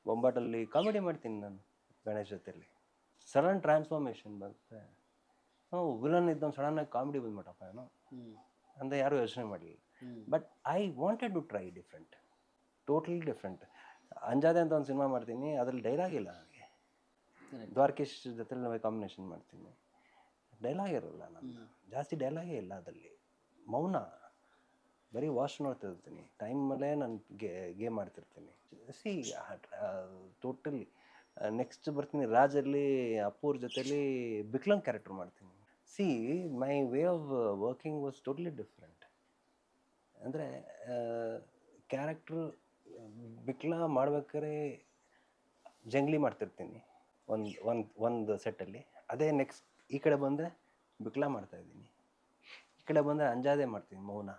ಬೊಂಬಾಟಲ್ಲಿ ಕಾಮಿಡಿ ಮಾಡ್ತೀನಿ ನಾನು ಗಣೇಶ್ ಜೊತೆಯಲ್ಲಿ, ಸಡನ್ ಟ್ರಾನ್ಸ್ಫಾರ್ಮೇಷನ್ ಬರುತ್ತೆ. ವಿಲನ್ ಇದ್ದವನು ಸಡನ್ನಾಗಿ ಕಾಮಿಡಿ ಬಂದ್ಬಿಟ್ಟಪ್ಪ ಏನೋ ಅಂತ ಯಾರೂ ಯೋಚನೆ ಮಾಡಲಿಲ್ಲ. But I wanted to try different, totally different. ಅಂಜಾದೆ ಅಂತ ಒಂದು ಸಿನಿಮಾ ಮಾಡ್ತೀನಿ, ಅದರಲ್ಲಿ ಡೈಲಾಗ್ ಇಲ್ಲ ನನಗೆ. ದ್ವಾರಕೀಶ್ ಜೊತೆಲಿ ನಾವು ಕಾಂಬಿನೇಷನ್ ಮಾಡ್ತೀನಿ, ಡೈಲಾಗ್ ಇರೋಲ್ಲ, ನಾನು ಜಾಸ್ತಿ ಡೈಲಾಗೇ ಇಲ್ಲ ಅದರಲ್ಲಿ. ಮೌನ, ಬರೀ ವಾಶ್ ನೋಡ್ತಿರ್ತೀನಿ, ಟೈಮಲ್ಲೇ ನಾನು ಗೇಮ್ ಮಾಡ್ತಿರ್ತೀನಿ. C totally. ನೆಕ್ಸ್ಟ್ ಬರ್ತೀನಿ ರಾಜಲ್ಲಿ, ಅಪ್ಪೂರ್ ಜೊತೆಲಿ ಬಿಕ್ಲಂಗ್ ಕ್ಯಾರೆಕ್ಟರ್ ಮಾಡ್ತೀನಿ. See my way of working was totally different. ಅಂದರೆ ಕ್ಯಾರೆಕ್ಟ್ರು ಬಿಕ್ಲ ಮಾಡ್ಬೇಕಾದ್ರೆ ಜಂಗ್ಲಿ ಮಾಡ್ತಿರ್ತೀನಿ ಒಂದು ಸೆಟ್ಟಲ್ಲಿ, ಅದೇ ನೆಕ್ಸ್ಟ್ ಈ ಕಡೆ ಬಂದರೆ ಬಿಕ್ಲ ಮಾಡ್ತಾಯಿದ್ದೀನಿ, ಈ ಕಡೆ ಬಂದರೆ ಅಂಜಾದೆ ಮಾಡ್ತೀನಿ, ಮೌನ.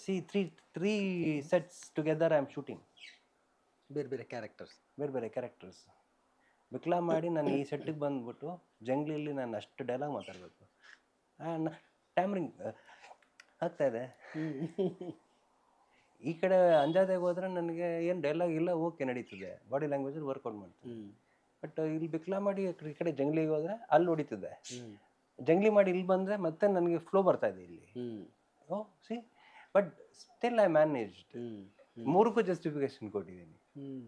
C three sets together I am shooting. ಬೇರೆ ಬೇರೆ ಕ್ಯಾರೆಕ್ಟರ್ಸ್ ಬಿಕ್ಲಾ ಮಾಡಿ ನಾನು ಈ ಸೆಟ್ಟಿಗೆ ಬಂದ್ಬಿಟ್ಟು ಜಂಗ್ಲಿಯಲ್ಲಿ ನಾನು ಅಷ್ಟು ಡೈಲಾಗ್ ಮಾತಾಡಬೇಕು. ಟ್ಯಾಮ್ರಿಂಗ್ ಆಗ್ತಾಯಿದೆ. ಈ ಕಡೆ ಅಂಜಾದೆಗೆ ಹೋದರೆ ನನಗೆ ಏನು ಡೈಲಾಗ್ ಇಲ್ಲ, ಓಕೆ ನಡೀತಿದೆ, ಬಾಡಿ ಲ್ಯಾಂಗ್ವೇಜಲ್ಲಿ ವರ್ಕೌಟ್ ಮಾಡ್ತೀನಿ. ಬಟ್ ಇಲ್ಲಿ ಬಿಕ್ಲಾ ಮಾಡಿ ಈ ಕಡೆ ಜಂಗ್ಲಿಗೆ ಹೋದರೆ ಅಲ್ಲಿ ಹೊಡಿತಿದ್ದೆ, ಜಂಗ್ಲಿ ಮಾಡಿ ಇಲ್ಲಿ ಬಂದರೆ ಮತ್ತೆ ನನಗೆ ಫ್ಲೋ ಬರ್ತಾಯಿದೆ ಇಲ್ಲಿ. See but still I managed. ಮೂರಕ್ಕೂ ಜಸ್ಟಿಫಿಕೇಶನ್ ಕೊಟ್ಟಿದ್ದೀನಿ,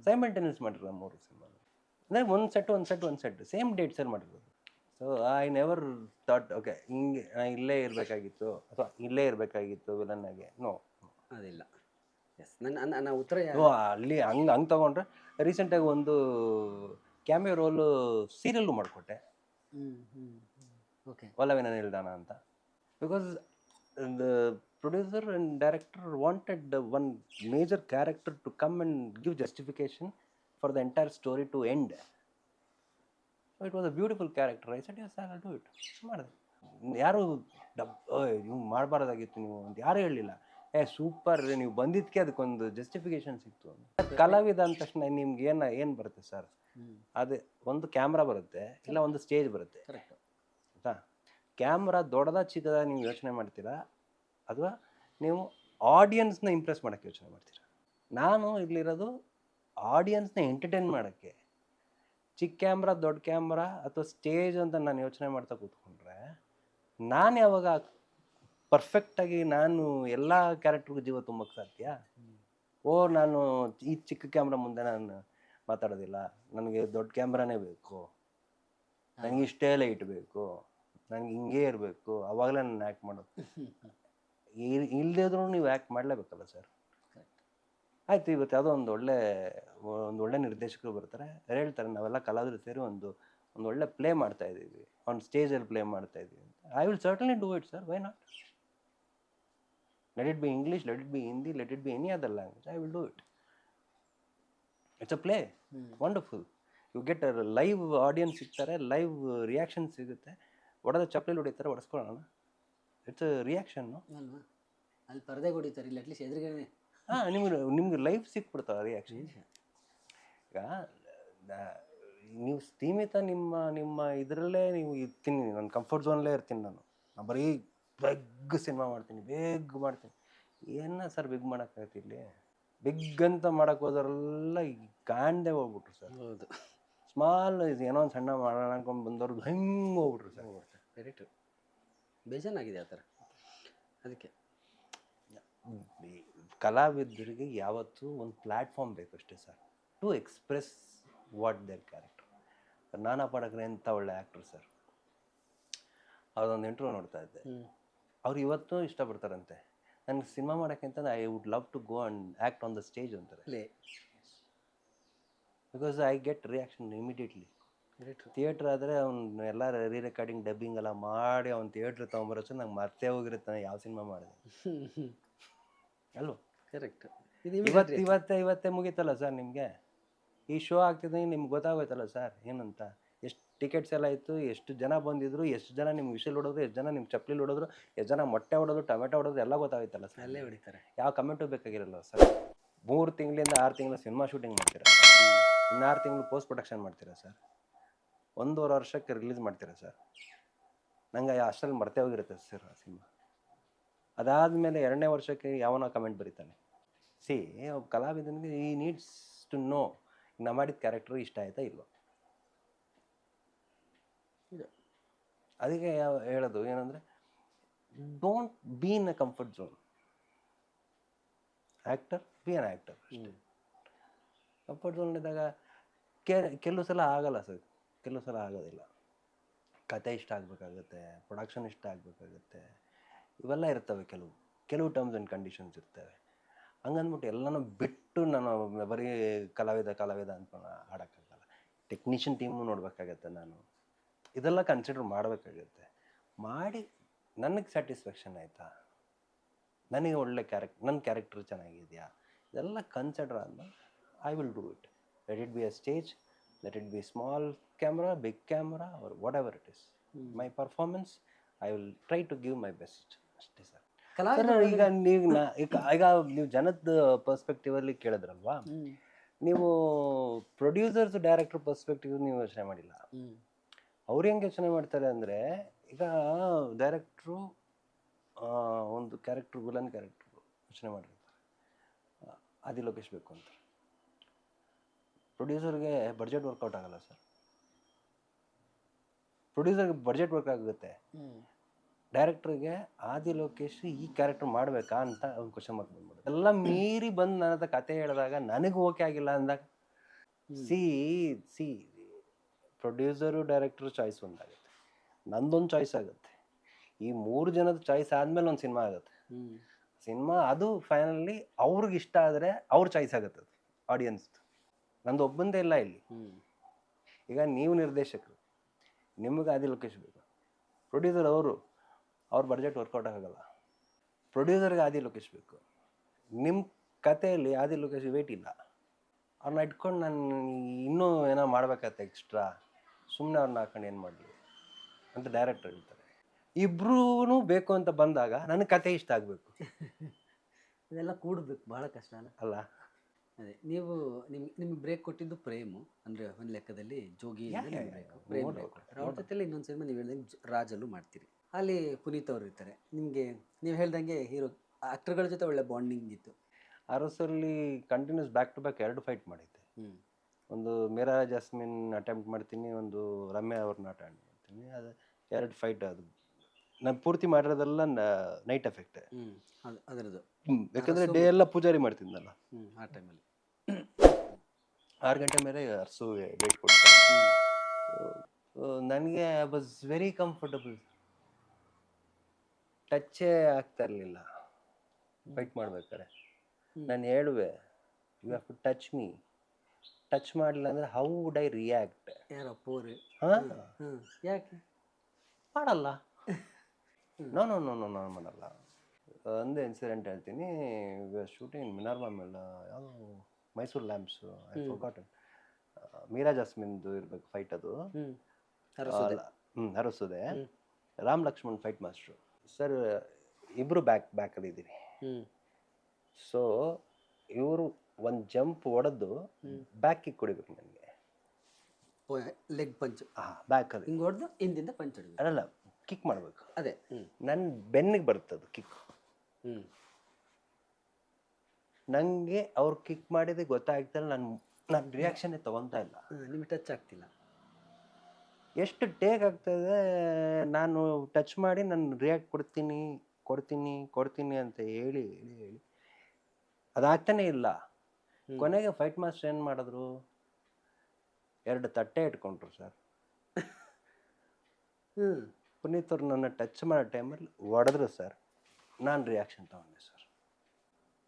ಸೈಮಲ್ಟೇನಿಯಸ್ ಮಾಡಿರೋದು 3 ಸಿನಿಮಾ. ಅಂದರೆ ಒಂದು ಸೆಟ್ ಸೇಮ್ ಡೇಟ್ಸಲ್ಲಿ ಮಾಡಿರೋದು. So I never thought okay ಹಿಂಗೆ ಇಲ್ಲೇ ಇರಬೇಕಾಗಿತ್ತು ಅಥವಾ ಇಲ್ಲೇ ಇರಬೇಕಾಗಿತ್ತು ವಿಲನ್ನಾಗೆ. ನೋ, ಅದಿಲ್ಲ. ಎಸ್, ನನ್ನ ಉತ್ತರ ಅಲ್ಲಿ ಹಂಗೆ ತೊಗೊಂಡ್ರೆ ರೀಸೆಂಟಾಗಿ ಒಂದು ಕ್ಯಾಮಿಯೋ ರೋಲು ಸೀರಿಯಲ್ಲು ಮಾಡಿಕೊಟ್ಟೆ, ಓಕೆ, ಒಲವಿನ ನಿಲ್ದಾಣ ಅಂತ. Because the producer and director wanted one major character to come and give justification for the entire story to end. So it was a beautiful character. I said yes, I'll do it. ಮಾಡಿದೆ. ಯಾರು ನೀವು ಮಾಡಬಾರ್ದಾಗಿತ್ತು ನೀವು ಅಂತ ಯಾರೂ ಹೇಳಲಿಲ್ಲ. ಸೂಪರ್, ನೀವು ಬಂದಿದ್ದಕ್ಕೆ ಅದಕ್ಕೊಂದು ಜಸ್ಟಿಫಿಕೇಶನ್ ಸಿಕ್ತು. ಕಲಾವಿದ ಅಂದ ತಕ್ಷಣ ನಿಮ್ಗೆ ಏನು ಬರುತ್ತೆ ಸರ್? ಅದೇ ಒಂದು ಕ್ಯಾಮ್ರಾ ಬರುತ್ತೆ, ಇಲ್ಲ ಒಂದು ಸ್ಟೇಜ್ ಬರುತ್ತೆ. ಕರೆಕ್ಟ್ ಆಯಿತಾ? ಕ್ಯಾಮ್ರಾ ದೊಡ್ಡದ ಚಿಕ್ಕದ ನೀವು ಯೋಚನೆ ಮಾಡ್ತೀರಾ, ಅಥವಾ ನೀವು ಆಡಿಯನ್ಸ್ನ ಇಂಪ್ರೆಸ್ ಮಾಡೋಕ್ಕೆ ಯೋಚನೆ ಮಾಡ್ತೀರಾ? ನಾನು ಇಲ್ಲಿರೋದು ಆಡಿಯನ್ಸ್ನ ಎಂಟರ್ಟೈನ್ ಮಾಡೋಕ್ಕೆ. ಚಿಕ್ಕ ಕ್ಯಾಮ್ರಾ, ದೊಡ್ಡ ಕ್ಯಾಮ್ರಾ ಅಥವಾ ಸ್ಟೇಜ್ ಅಂತ ನಾನು ಯೋಚನೆ ಮಾಡ್ತಾ ಕೂತ್ಕೊಂಡ್ರೆ ನಾನು ಯಾವಾಗ ಪರ್ಫೆಕ್ಟಾಗಿ ನಾನು ಎಲ್ಲ ಕ್ಯಾರೆಕ್ಟ್ರಿಗೂ ಜೀವ ತುಂಬಕ್ಕೆ ಸಾಧ್ಯ? ನಾನು ಈ ಚಿಕ್ಕ ಕ್ಯಾಮ್ರಾ ಮುಂದೆ ನಾನು ಮಾತಾಡೋದಿಲ್ಲ, ನನಗೆ ದೊಡ್ಡ ಕ್ಯಾಮ್ರಾನೇ ಬೇಕು, ನನಗೆ ಇಷ್ಟೇ ಲೈಟ್ ಬೇಕು, ನನಗೆ ಹಿಂಗೇ ಇರಬೇಕು, ಆವಾಗಲೇ ನಾನು ಆ್ಯಕ್ಟ್ ಮಾಡೋದು. ಇಲ್ಲದಿದ್ರೂ ನೀವು ಆ್ಯಕ್ಟ್ ಮಾಡಲೇಬೇಕಲ್ಲ ಸರ್. ಆಯಿತು, ಇವತ್ತು ಯಾವುದೋ ಒಂದು ಒಳ್ಳೆ ನಿರ್ದೇಶಕರು ಬರ್ತಾರೆ, ಹೇಳ್ತಾರೆ ನಾವೆಲ್ಲ ಕಲಾವಿದರು ಸೇರಿ ಒಂದು ಒಳ್ಳೆ ಪ್ಲೇ ಮಾಡ್ತಾ ಇದ್ದೀವಿ, ಒಂದು ಸ್ಟೇಜಲ್ಲಿ ಪ್ಲೇ ಮಾಡ್ತಾ ಇದ್ದೀವಿ ಅಂತ. I will certainly do it sir, why not? Let it be English, let it be Hindi, let it be any other language, I will do it. It's a play, wonderful. You get live audience ಸಿಗ್ತಾರೆ, ಲೈವ್ ರಿಯಾಕ್ಷನ್ ಸಿಗುತ್ತೆ. ಹೊಡೆದ ಚಪ್ಪಲಿ ಹೊಡಿತಾರೆ, ಹೊಡೆಸ್ಕೊಳ್ಳೋಣ, ಇಟ್ಸ್ ರಿಯಾಕ್ಷನ್ನು ಅಲ್ವಾ? ಅಲ್ಲಿ ಪರದೆ ಹೊಡಿತಾರೆ, ಇಲ್ಲಿ ಅಟ್ಲೀಸ್ಟ್ ಎದುರುಗಡೆ ನಿಮ್ಗೆ ಲೈಫ್ ಸಿಕ್ಬಿಡ್ತಾವೆ ರಿಯಾಕ್ಷನ್. ಈಗ ನೀವು ಸೀಮಿತ ನಿಮ್ಮ ಇದರಲ್ಲೇ ನೀವು ಇರ್ತೀನಿ, ನನ್ನ ಕಂಫರ್ಟ್ ಝೋನಲ್ಲೇ ಇರ್ತೀನಿ. ನಾನು ಬರೀ ಬೆಗ್ ಸಿನಿಮಾ ಮಾಡ್ತೀನಿ, ಬೇಗ ಮಾಡ್ತೀನಿ. ಏನ ಸರ್ ಬಿಗ್ ಮಾಡೋಕ್ಕಾಗತ್ತೆ? ಇಲ್ಲಿ ಬಿಗ್ ಅಂತ ಮಾಡೋಕ್ಕೆ ಹೋದವರೆಲ್ಲ ಈಗ ಕಾಣ್ದೆ ಹೋಗ್ಬಿಟ್ರು ಸರ್. ಹೌದು, ಸ್ಮಾಲ್ ಏನೋ ಒಂದು ಸಣ್ಣ ಮಾಡೋಣ ಅನ್ಕೊಂಡು ಬಂದವ್ರು ಹೆಂಗೆ ಹೋಗ್ಬಿಟ್ರು ಸರ್. ವೆರಿ ಟ್ರೂ, ಬೇಜಾನಾಗಿದೆ ಆ ಥರ. ಅದಕ್ಕೆ ಕಲಾವಿದರಿಗೆ ಯಾವತ್ತೂ ಒಂದು ಪ್ಲ್ಯಾಟ್ಫಾರ್ಮ್ ಬೇಕಷ್ಟೇ sir, to express what their character. Nana Patekar ಅಂತ ಒಳ್ಳೆ ಆ್ಯಕ್ಟ್ರು ಸರ್, ಅವ್ರದೊಂದು ಇಂಟರ್ವ್ಯೂ ನೋಡ್ತಾ ಇದ್ದೆ. ಅವ್ರು ಇವತ್ತು ಇಷ್ಟಪಡ್ತಾರಂತೆ ನನಗೆ ಸಿನಿಮಾ ಮಾಡೋಕ್ಕಿಂತ I would love to go and act on the stage ಅಂತಾರೆ. Because I get reaction immediately. Theatre ಆದರೆ ಅವ್ನು ಎಲ್ಲ ರೀ ರೆಕಾರ್ಡಿಂಗ್ ಡಬ್ಬಿಂಗ್ ಎಲ್ಲ ಮಾಡಿ ಅವ್ನು ಥಿಯೇಟ್ರ್ ತೊಗೊಂಬರೋಷ್ಟು ನಂಗೆ ಮರ್ತೇ ಹೋಗಿರುತ್ತೆ ಯಾವ ಸಿನಿಮಾ ಮಾಡಿದೆ ಅಲ್ವ. ಕರೆಕ್ಟ್. ಇವತ್ತೇ ಮುಗೀತಲ್ಲ ಸರ್ ನಿಮಗೆ, ಈ ಶೋ ಆಗ್ತಿದ್ದಂಗೆ ನಿಮ್ಗೆ ಗೊತ್ತಾಗೋಯ್ತಲ್ಲ ಸರ್ ಏನಂತ, ಎಷ್ಟು ಟಿಕೆಟ್ಸ್ ಎಲ್ಲ ಇತ್ತು, ಎಷ್ಟು ಜನ ಬಂದಿದ್ರು, ಎಷ್ಟು ಜನ ನಿಮ್ಗೆ ವಿಷಲ್ ಹೊಡೋದ್ರು, ಎಷ್ಟು ಜನ ನಿಮ್ಮ ಚಪ್ಪಲಿ ಹೊಡೋದ್ರು, ಎಷ್ಟು ಜನ ಮೊಟ್ಟೆ ಹೊಡೋದು, ಟೊಮೆಟೊ ಹೊಡೋದು ಎಲ್ಲ ಗೊತ್ತಾಗೋಯ್ತಲ್ಲ ಸರ್. ಅಲ್ಲೇ ಹೊಡಿತಾರೆ. ಯಾವ ಕಮೆಂಟು ಬೇಕಾಗಿರಲ್ಲ ಸರ್. 3 ತಿಂಗಳಿಂದ 6 ತಿಂಗಳು ಸಿನಿಮಾ ಶೂಟಿಂಗ್ ಮಾಡ್ತೀರಾ, ಇನ್ನು 6 ತಿಂಗಳು ಪೋಸ್ಟ್ ಪ್ರೊಡಕ್ಷನ್ ಮಾಡ್ತೀರಾ ಸರ್, 1.5 ವರ್ಷಕ್ಕೆ ರಿಲೀಸ್ ಮಾಡ್ತೀರಾ ಸರ್. ನಂಗೆ ಅಷ್ಟರಲ್ಲಿ ಮರ್ತೇ ಹೋಗಿರುತ್ತೆ ಸರ್ ಆ ಸಿನಿಮಾ. ಅದಾದಮೇಲೆ 2ನೇ ವರ್ಷಕ್ಕೆ ಯಾವನೋ ಕಮೆಂಟ್ ಬರೀತಾನೆ. ಸಿ ಕಲಾವಿದನಿಗೆ ಈ ನೀಡ್ಸ್ ಟು ನೋ ನಾ ಮಾಡಿದ ಕ್ಯಾರೆಕ್ಟರ್ ಇಷ್ಟ ಆಯ್ತಾ ಇಲ್ವ. ಅದಕ್ಕೆ ಹೇಳೋದು ಏನಂದರೆ, don't be in a comfort zone. Actor be an actor ಅಷ್ಟೇ. ಕಂಫರ್ಟ್ ಝೋನ್ ಇದ್ದಾಗ ಕೆಲವು ಸಲ ಆಗಲ್ಲ ಸರ್, ಕೆಲವು ಸಲ ಆಗೋದಿಲ್ಲ. ಕತೆ ಇಷ್ಟ ಆಗಬೇಕಾಗುತ್ತೆ, ಪ್ರೊಡಕ್ಷನ್ ಇಷ್ಟ ಆಗಬೇಕಾಗುತ್ತೆ, ಇವೆಲ್ಲ ಇರ್ತವೆ. ಕೆಲವು ಟರ್ಮ್ಸ್ ಆ್ಯಂಡ್ ಕಂಡೀಷನ್ಸ್ ಇರ್ತವೆ. ಹಂಗಂದ್ಬಿಟ್ಟು ಎಲ್ಲನೂ ಬಿಟ್ಟು ನಾನು ಬರೀ ಕಲಾವಿದ ಅಂತ ಆಡೋಕ್ಕಾಗಲ್ಲ. ಟೆಕ್ನಿಷಿಯನ್ ಟೀಮು ನೋಡಬೇಕಾಗತ್ತೆ, ನಾನು ಇದೆಲ್ಲ ಕನ್ಸಿಡರ್ ಮಾಡಬೇಕಾಗತ್ತೆ. ಮಾಡಿ ನನಗೆ ಸ್ಯಾಟಿಸ್ಫ್ಯಾಕ್ಷನ್ ಆಯಿತಾ, ನನಗೆ ಒಳ್ಳೆ ನನ್ನ ಕ್ಯಾರೆಕ್ಟರ್ ಚೆನ್ನಾಗಿದೆಯಾ, ಇದೆಲ್ಲ ಕನ್ಸಿಡರ್ ಆದ್ಮೇಲೆ I will do it. Let it be a stage, let it be small camera, big camera, or whatever it is. My performance I will try to give my best ಅಷ್ಟೇ ಸರ್. ಈಗ ನೀವು ಜನದ ಪರ್ಸ್ಪೆಕ್ಟಿವಲ್ಲಿ ಕೇಳಿದ್ರಲ್ವಾ, ನೀವು ಪ್ರೊಡ್ಯೂಸರ್ಸ್ ಡೈರೆಕ್ಟರ್ ಪರ್ಸ್ಪೆಕ್ಟಿವ್ ನೀವು ಯೋಚನೆ ಮಾಡಿಲ್ಲ. ಅವ್ರು ಹೆಂಗೆ ಯೋಚನೆ ಮಾಡ್ತಾರೆ ಅಂದರೆ, ಈಗ ಡೈರೆಕ್ಟ್ರು ಒಂದು ಕ್ಯಾರೆಕ್ಟ್ರು, ವಿಲನ್ ಕ್ಯಾರೆಕ್ಟ್ರು ಯೋಚನೆ ಮಾಡಿರ್ತಾರೆ, ಆದಿ ಲೋಕೇಶ್ ಬೇಕು ಅಂತ. ಪ್ರೊಡ್ಯೂಸರ್ಗೆ ಬಡ್ಜೆಟ್ ವರ್ಕೌಟ್ ಆಗಲ್ಲ ಸರ್. ಪ್ರೊಡ್ಯೂಸರ್ಗೆ ಬಡ್ಜೆಟ್ ವರ್ಕ್ ಆಗುತ್ತೆ, ಡೈರೆಕ್ಟ್ರಿಗೆ ಆದಿ ಲೋಕೇಶ್ ಈ ಕ್ಯಾರೆಕ್ಟರ್ ಮಾಡಬೇಕಾ ಅಂತ ಒಂದು ಕ್ವಶನ್ ಮಾರ್ಕ್ ಬಂದ್ಬಿಡುತ್ತೆ. ಎಲ್ಲ ಮೀರಿ ಬಂದು ನನ್ನ ಹತ್ರ ಕತೆ ಹೇಳಿದಾಗ ನನಗೆ ಓಕೆ ಆಗಿಲ್ಲ ಅಂದಾಗ, ಸಿ ಪ್ರೊಡ್ಯೂಸರು ಡೈರೆಕ್ಟ್ರು ಚಾಯ್ಸ್ ಒಂದಾಗುತ್ತೆ, ನಂದೊಂದು ಚಾಯ್ಸ್ ಆಗುತ್ತೆ, ಈ 3 ಜನದ ಚಾಯ್ಸ್ ಆದಮೇಲೆ ಒಂದು ಸಿನಿಮಾ ಆಗುತ್ತೆ. ಸಿನಿಮಾ ಅದು ಫೈನಲಿ ಅವ್ರಿಗೆ ಇಷ್ಟ ಆದರೆ ಅವ್ರ ಚಾಯ್ಸ್ ಆಗುತ್ತೆ, ಅದು ಆಡಿಯನ್ಸ್. ನಂದು ಒಬ್ಬಂದೇ ಇಲ್ಲ ಇಲ್ಲಿ. ಈಗ ನೀವು ನಿರ್ದೇಶಕರು, ನಿಮಗೆ ಆದಿ ಲೋಕೇಶ್ ಬೇಕು, ಪ್ರೊಡ್ಯೂಸರ್ ಅವ್ರ ಬಡ್ಜೆಟ್ ವರ್ಕೌಟ್ ಆಗೋಲ್ಲ. ಪ್ರೊಡ್ಯೂಸರ್ಗೆ ಆದಿ ಲೋಕೇಶ್ ಬೇಕು, ನಿಮ್ಮ ಕಥೆಯಲ್ಲಿ ಆದಿ ಲೋಕೇಶ್ ವೇಟ್ ಇಲ್ಲ. ಅವ್ರನ್ನ ಇಟ್ಕೊಂಡು ನಾನು ಇನ್ನೂ ಏನೋ ಮಾಡ್ಬೇಕಾಗತ್ತೆ ಎಕ್ಸ್ಟ್ರಾ, ಸುಮ್ಮನೆ ಅವ್ರನ್ನ ಹಾಕೊಂಡು ಏನು ಮಾಡಲಿ ಅಂತ ಡೈರೆಕ್ಟರ್ ಹೇಳ್ತಾರೆ. ಇಬ್ರೂ ಬೇಕು ಅಂತ ಬಂದಾಗ ನನಗೆ ಕತೆ ಇಷ್ಟ ಆಗಬೇಕು. ಇದೆಲ್ಲ ಕೂಡಬೇಕು, ಭಾಳ ಕಷ್ಟ ಅಲ್ಲ. ಅದೇ ನೀವು ನಿಮ್ಗೆ ಬ್ರೇಕ್ ಕೊಟ್ಟಿದ್ದು ಪ್ರೇಮು, ಅಂದರೆ ಒಂದು ಲೆಕ್ಕದಲ್ಲಿ ಜೋಗಿ ಪ್ರೇಮ್ ಬ್ರೇಕ್. ಅವ್ರ ಜೊತೆಲಿ ಇನ್ನೊಂದು ಸಿನಿಮಾ ನೀವು ಹೇಳ್ದಂಗೆ ರಾಜಲ್ಲೂ ಮಾಡ್ತೀರಿ, ಅಲ್ಲಿ ಪುನೀತ್ ಅವರು ಇರ್ತಾರೆ. ನಿಮಗೆ ನೀವು ಹೇಳ್ದಂಗೆ ಹೀರೋ ಆ್ಯಕ್ಟರ್ಗಳ ಜೊತೆ ಒಳ್ಳೆ ಬಾಂಡಿಂಗ್ ಇತ್ತು. ಅರಸಲ್ಲಿ continuous back to back 2 fight ಮಾಡಿದ್ದೆ. ಒಂದು ಮೀರಾ ಜಾಸ್ಮಿನ್ ಅಟೆಂಪ್ಟ್ ಮಾಡ್ತೀನಿ, ಒಂದು ರಮ್ಯಾ ಅವ್ರನ್ನ ಅಟೆಂಪ್ಟ್ ಮಾಡ್ತೀನಿ. ಅದು 2 ಫೈಟ್. ಅದು ನಾನು ಪೂರ್ತಿ ಮಾಡಿರೋದೆಲ್ಲ ನೈಟ್ ಎಫೆಕ್ಟ್ ಅದರದ್ದು. ಯಾಕಂದರೆ ಡೇ ಎಲ್ಲ ಪೂಜಾರಿ ಮಾಡ್ತಿದ್ನಲ್ಲ ಆ ಟೈಮಲ್ಲಿ. 6 ಗಂಟೆ ಮೇಲೆ ಅರಸು ಡೇಟ್ ಕೊಡ್ತಾರೆ. ನನಗೆ ಐ ವಾಸ್ ವೆರಿ ಕಂಫರ್ಟಬಲ್. ಟಚ್ಚೇ ಆಗ್ತಾ ಇರಲಿಲ್ಲ ಫೈಟ್ ಮಾಡ್ಬೇಕಾರೆ. ನಾನು ಹೇಳುವೆ, you have to touch me. Touch ಮಾಡಲಿಲ್ಲ ಅಂದರೆ ಹೌ ವುಡ್ ಐ ರಿಯಾಕ್ಟ್? ಯಾರೋ ಪೋರಿ. ಯಾಕೆ ಮಾಡಲ್ಲ? ನೋ ಮಾಡಲ್ಲ. ಒಂದು ಇನ್ಸಿಡೆಂಟ್ ಹೇಳ್ತೀನಿ. ಶೂಟಿಂಗ್ ಮಿನಾರ್ಮಾ ಮೇಲೆ ಯಾವುದೋ Mysuru lamps, I forgotten. Meera ಜಾಸ್ಮಿನ್ದು ಇರ್ಬೇಕು ಫೈಟ್ ಅದು. ಹರಸುದೆ. Ram Lakshman fight master sir. ಇಬ್ಬರು ಬ್ಯಾಕಲ್ಲಿ ಇದ್ದೀವಿ. ಸೊ ಇವರು ಒಂದು ಜಂಪ್ ಹೊಡೆದು ಬ್ಯಾಕ್ ಕಿಕ್ ಹೊಡಿಬೇಕು ನನಗೆ. Leg punch. ಬ್ಯಾಕಲ್ಲಿ ಹಿಂಗೆ ಹೊಡೆದು ಹಿಂದಿಂದ ಪಂಚ್ ಹೊಡಿಬೇಕು. ಅಲ್ಲ, ಕಿಕ್ ಮಾಡಬೇಕು. ಅದೇ ನನ್ನ ಬೆನ್ನಿಗೆ ಬರ್ತದೆ ಕಿಕ್. ನನಗೆ ಅವ್ರು ಕಿಕ್ ಮಾಡಿದ್ರೆ ಗೊತ್ತಾಗ್ತಾರೆ, ನನ್ನ ರಿಯಾಕ್ಷನ್ನೇ ತೊಗೊತಾ ಇಲ್ಲ. ನಿಮಗೆ ಟಚ್ ಆಗ್ತಿಲ್ಲ. ಎಷ್ಟು ಟೇಕ್ ಆಗ್ತದೆ, ನಾನು ಟಚ್ ಮಾಡಿ ನಾನು ರಿಯಾಕ್ಟ್ ಕೊಡ್ತೀನಿ ಅಂತ ಹೇಳಿ ಅದಾಗ್ತಾನೆ ಇಲ್ಲ. ಕೊನೆಗೆ ಫೈಟ್ ಮಾಸ್ಟರ್ ಏನು ಮಾಡಿದ್ರು, 2 ತಟ್ಟೆ ಇಟ್ಕೊಂಡ್ರು ಸರ್. ಪುನೀತ್ ಅವ್ರು ನನ್ನ ಟಚ್ ಮಾಡೋ ಟೈಮಲ್ಲಿ ಹೊಡೆದ್ರು ಸರ್. ನಾನು ರಿಯಾಕ್ಷನ್ ತಗೊಂಡೆ ಸರ್.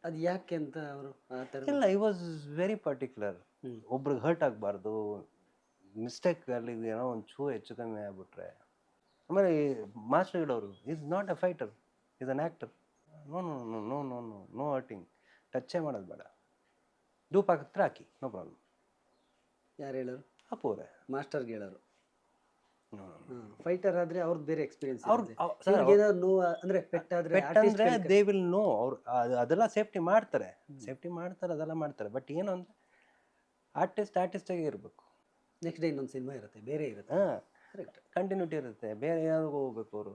ಅದು ಯಾಕೆ ಅಂತ ಅವರು ಇಲ್ಲ, ಐ ವಾಸ್ ವೆರಿ ಪರ್ಟಿಕ್ಯುಲರ್. ಒಬ್ರಿಗೆ ಹರ್ಟ್ ಆಗಬಾರ್ದು, ಮಿಸ್ಟೇಕ್ ಅಲ್ಲಿ ಏನೋ ಒಂದು ಚೂ ಹೆಚ್ಚು ಕಮ್ಮಿ ಆಗ್ಬಿಟ್ರೆ, ಆಮೇಲೆ ಮಾಸ್ಟರ್ ಇಡೋರು is not a fighter, is an actor. No no no no no no no hurting, ಟಚ್ಚೇ ಮಾಡೋದು ಬೇಡ, ಧೂಪ ಹಾಕಿದ್ರೆ ಹಾಕಿ, ನೋ ಪ್ರಾಬ್ಲಮ್. ಯಾರು ಹೇಳೋರು? ಅಪ್ಪು ಅವರೇ ಮಾಸ್ಟರ್ಗೆ ಹೇಳೋರು. ನೋ ಫೈಟರ್ ಆದ್ರೆ ಅವ್ರದ್ದು ಬೇರೆ ಎಕ್ಸ್ಪೀರಿಯನ್ಸ್. ಅವ್ರು ನೋವು ಅಂದ್ರೆ ಪೆಟ್ಟಾದ್ರೆ ಪೆಟ್ಟಂದ್ರೆ ದೇ ವಿಲ್ ನೋ. ಅವ್ರು ಅದೆಲ್ಲ ಸೇಫ್ಟಿ ಮಾಡ್ತಾರೆ, ಅದೆಲ್ಲ ಮಾಡ್ತಾರೆ. ಬಟ್ ಏನು ಅಂದರೆ ಆರ್ಟಿಸ್ಟಾಗೆ ಇರಬೇಕು. ನೆಕ್ಸ್ಟ್ ಡೇ ಇನ್ನೊಂದು ಸಿನಿಮಾ ಇರುತ್ತೆ, ಬೇರೆ ಇರುತ್ತೆ. ಹಾಂ, ಕರೆಕ್ಟ್, ಕಂಟಿನ್ಯೂಟಿ ಇರುತ್ತೆ. ಬೇರೆ ಏನಾದ್ರು ಹೋಗ್ಬೇಕು ಅವರು,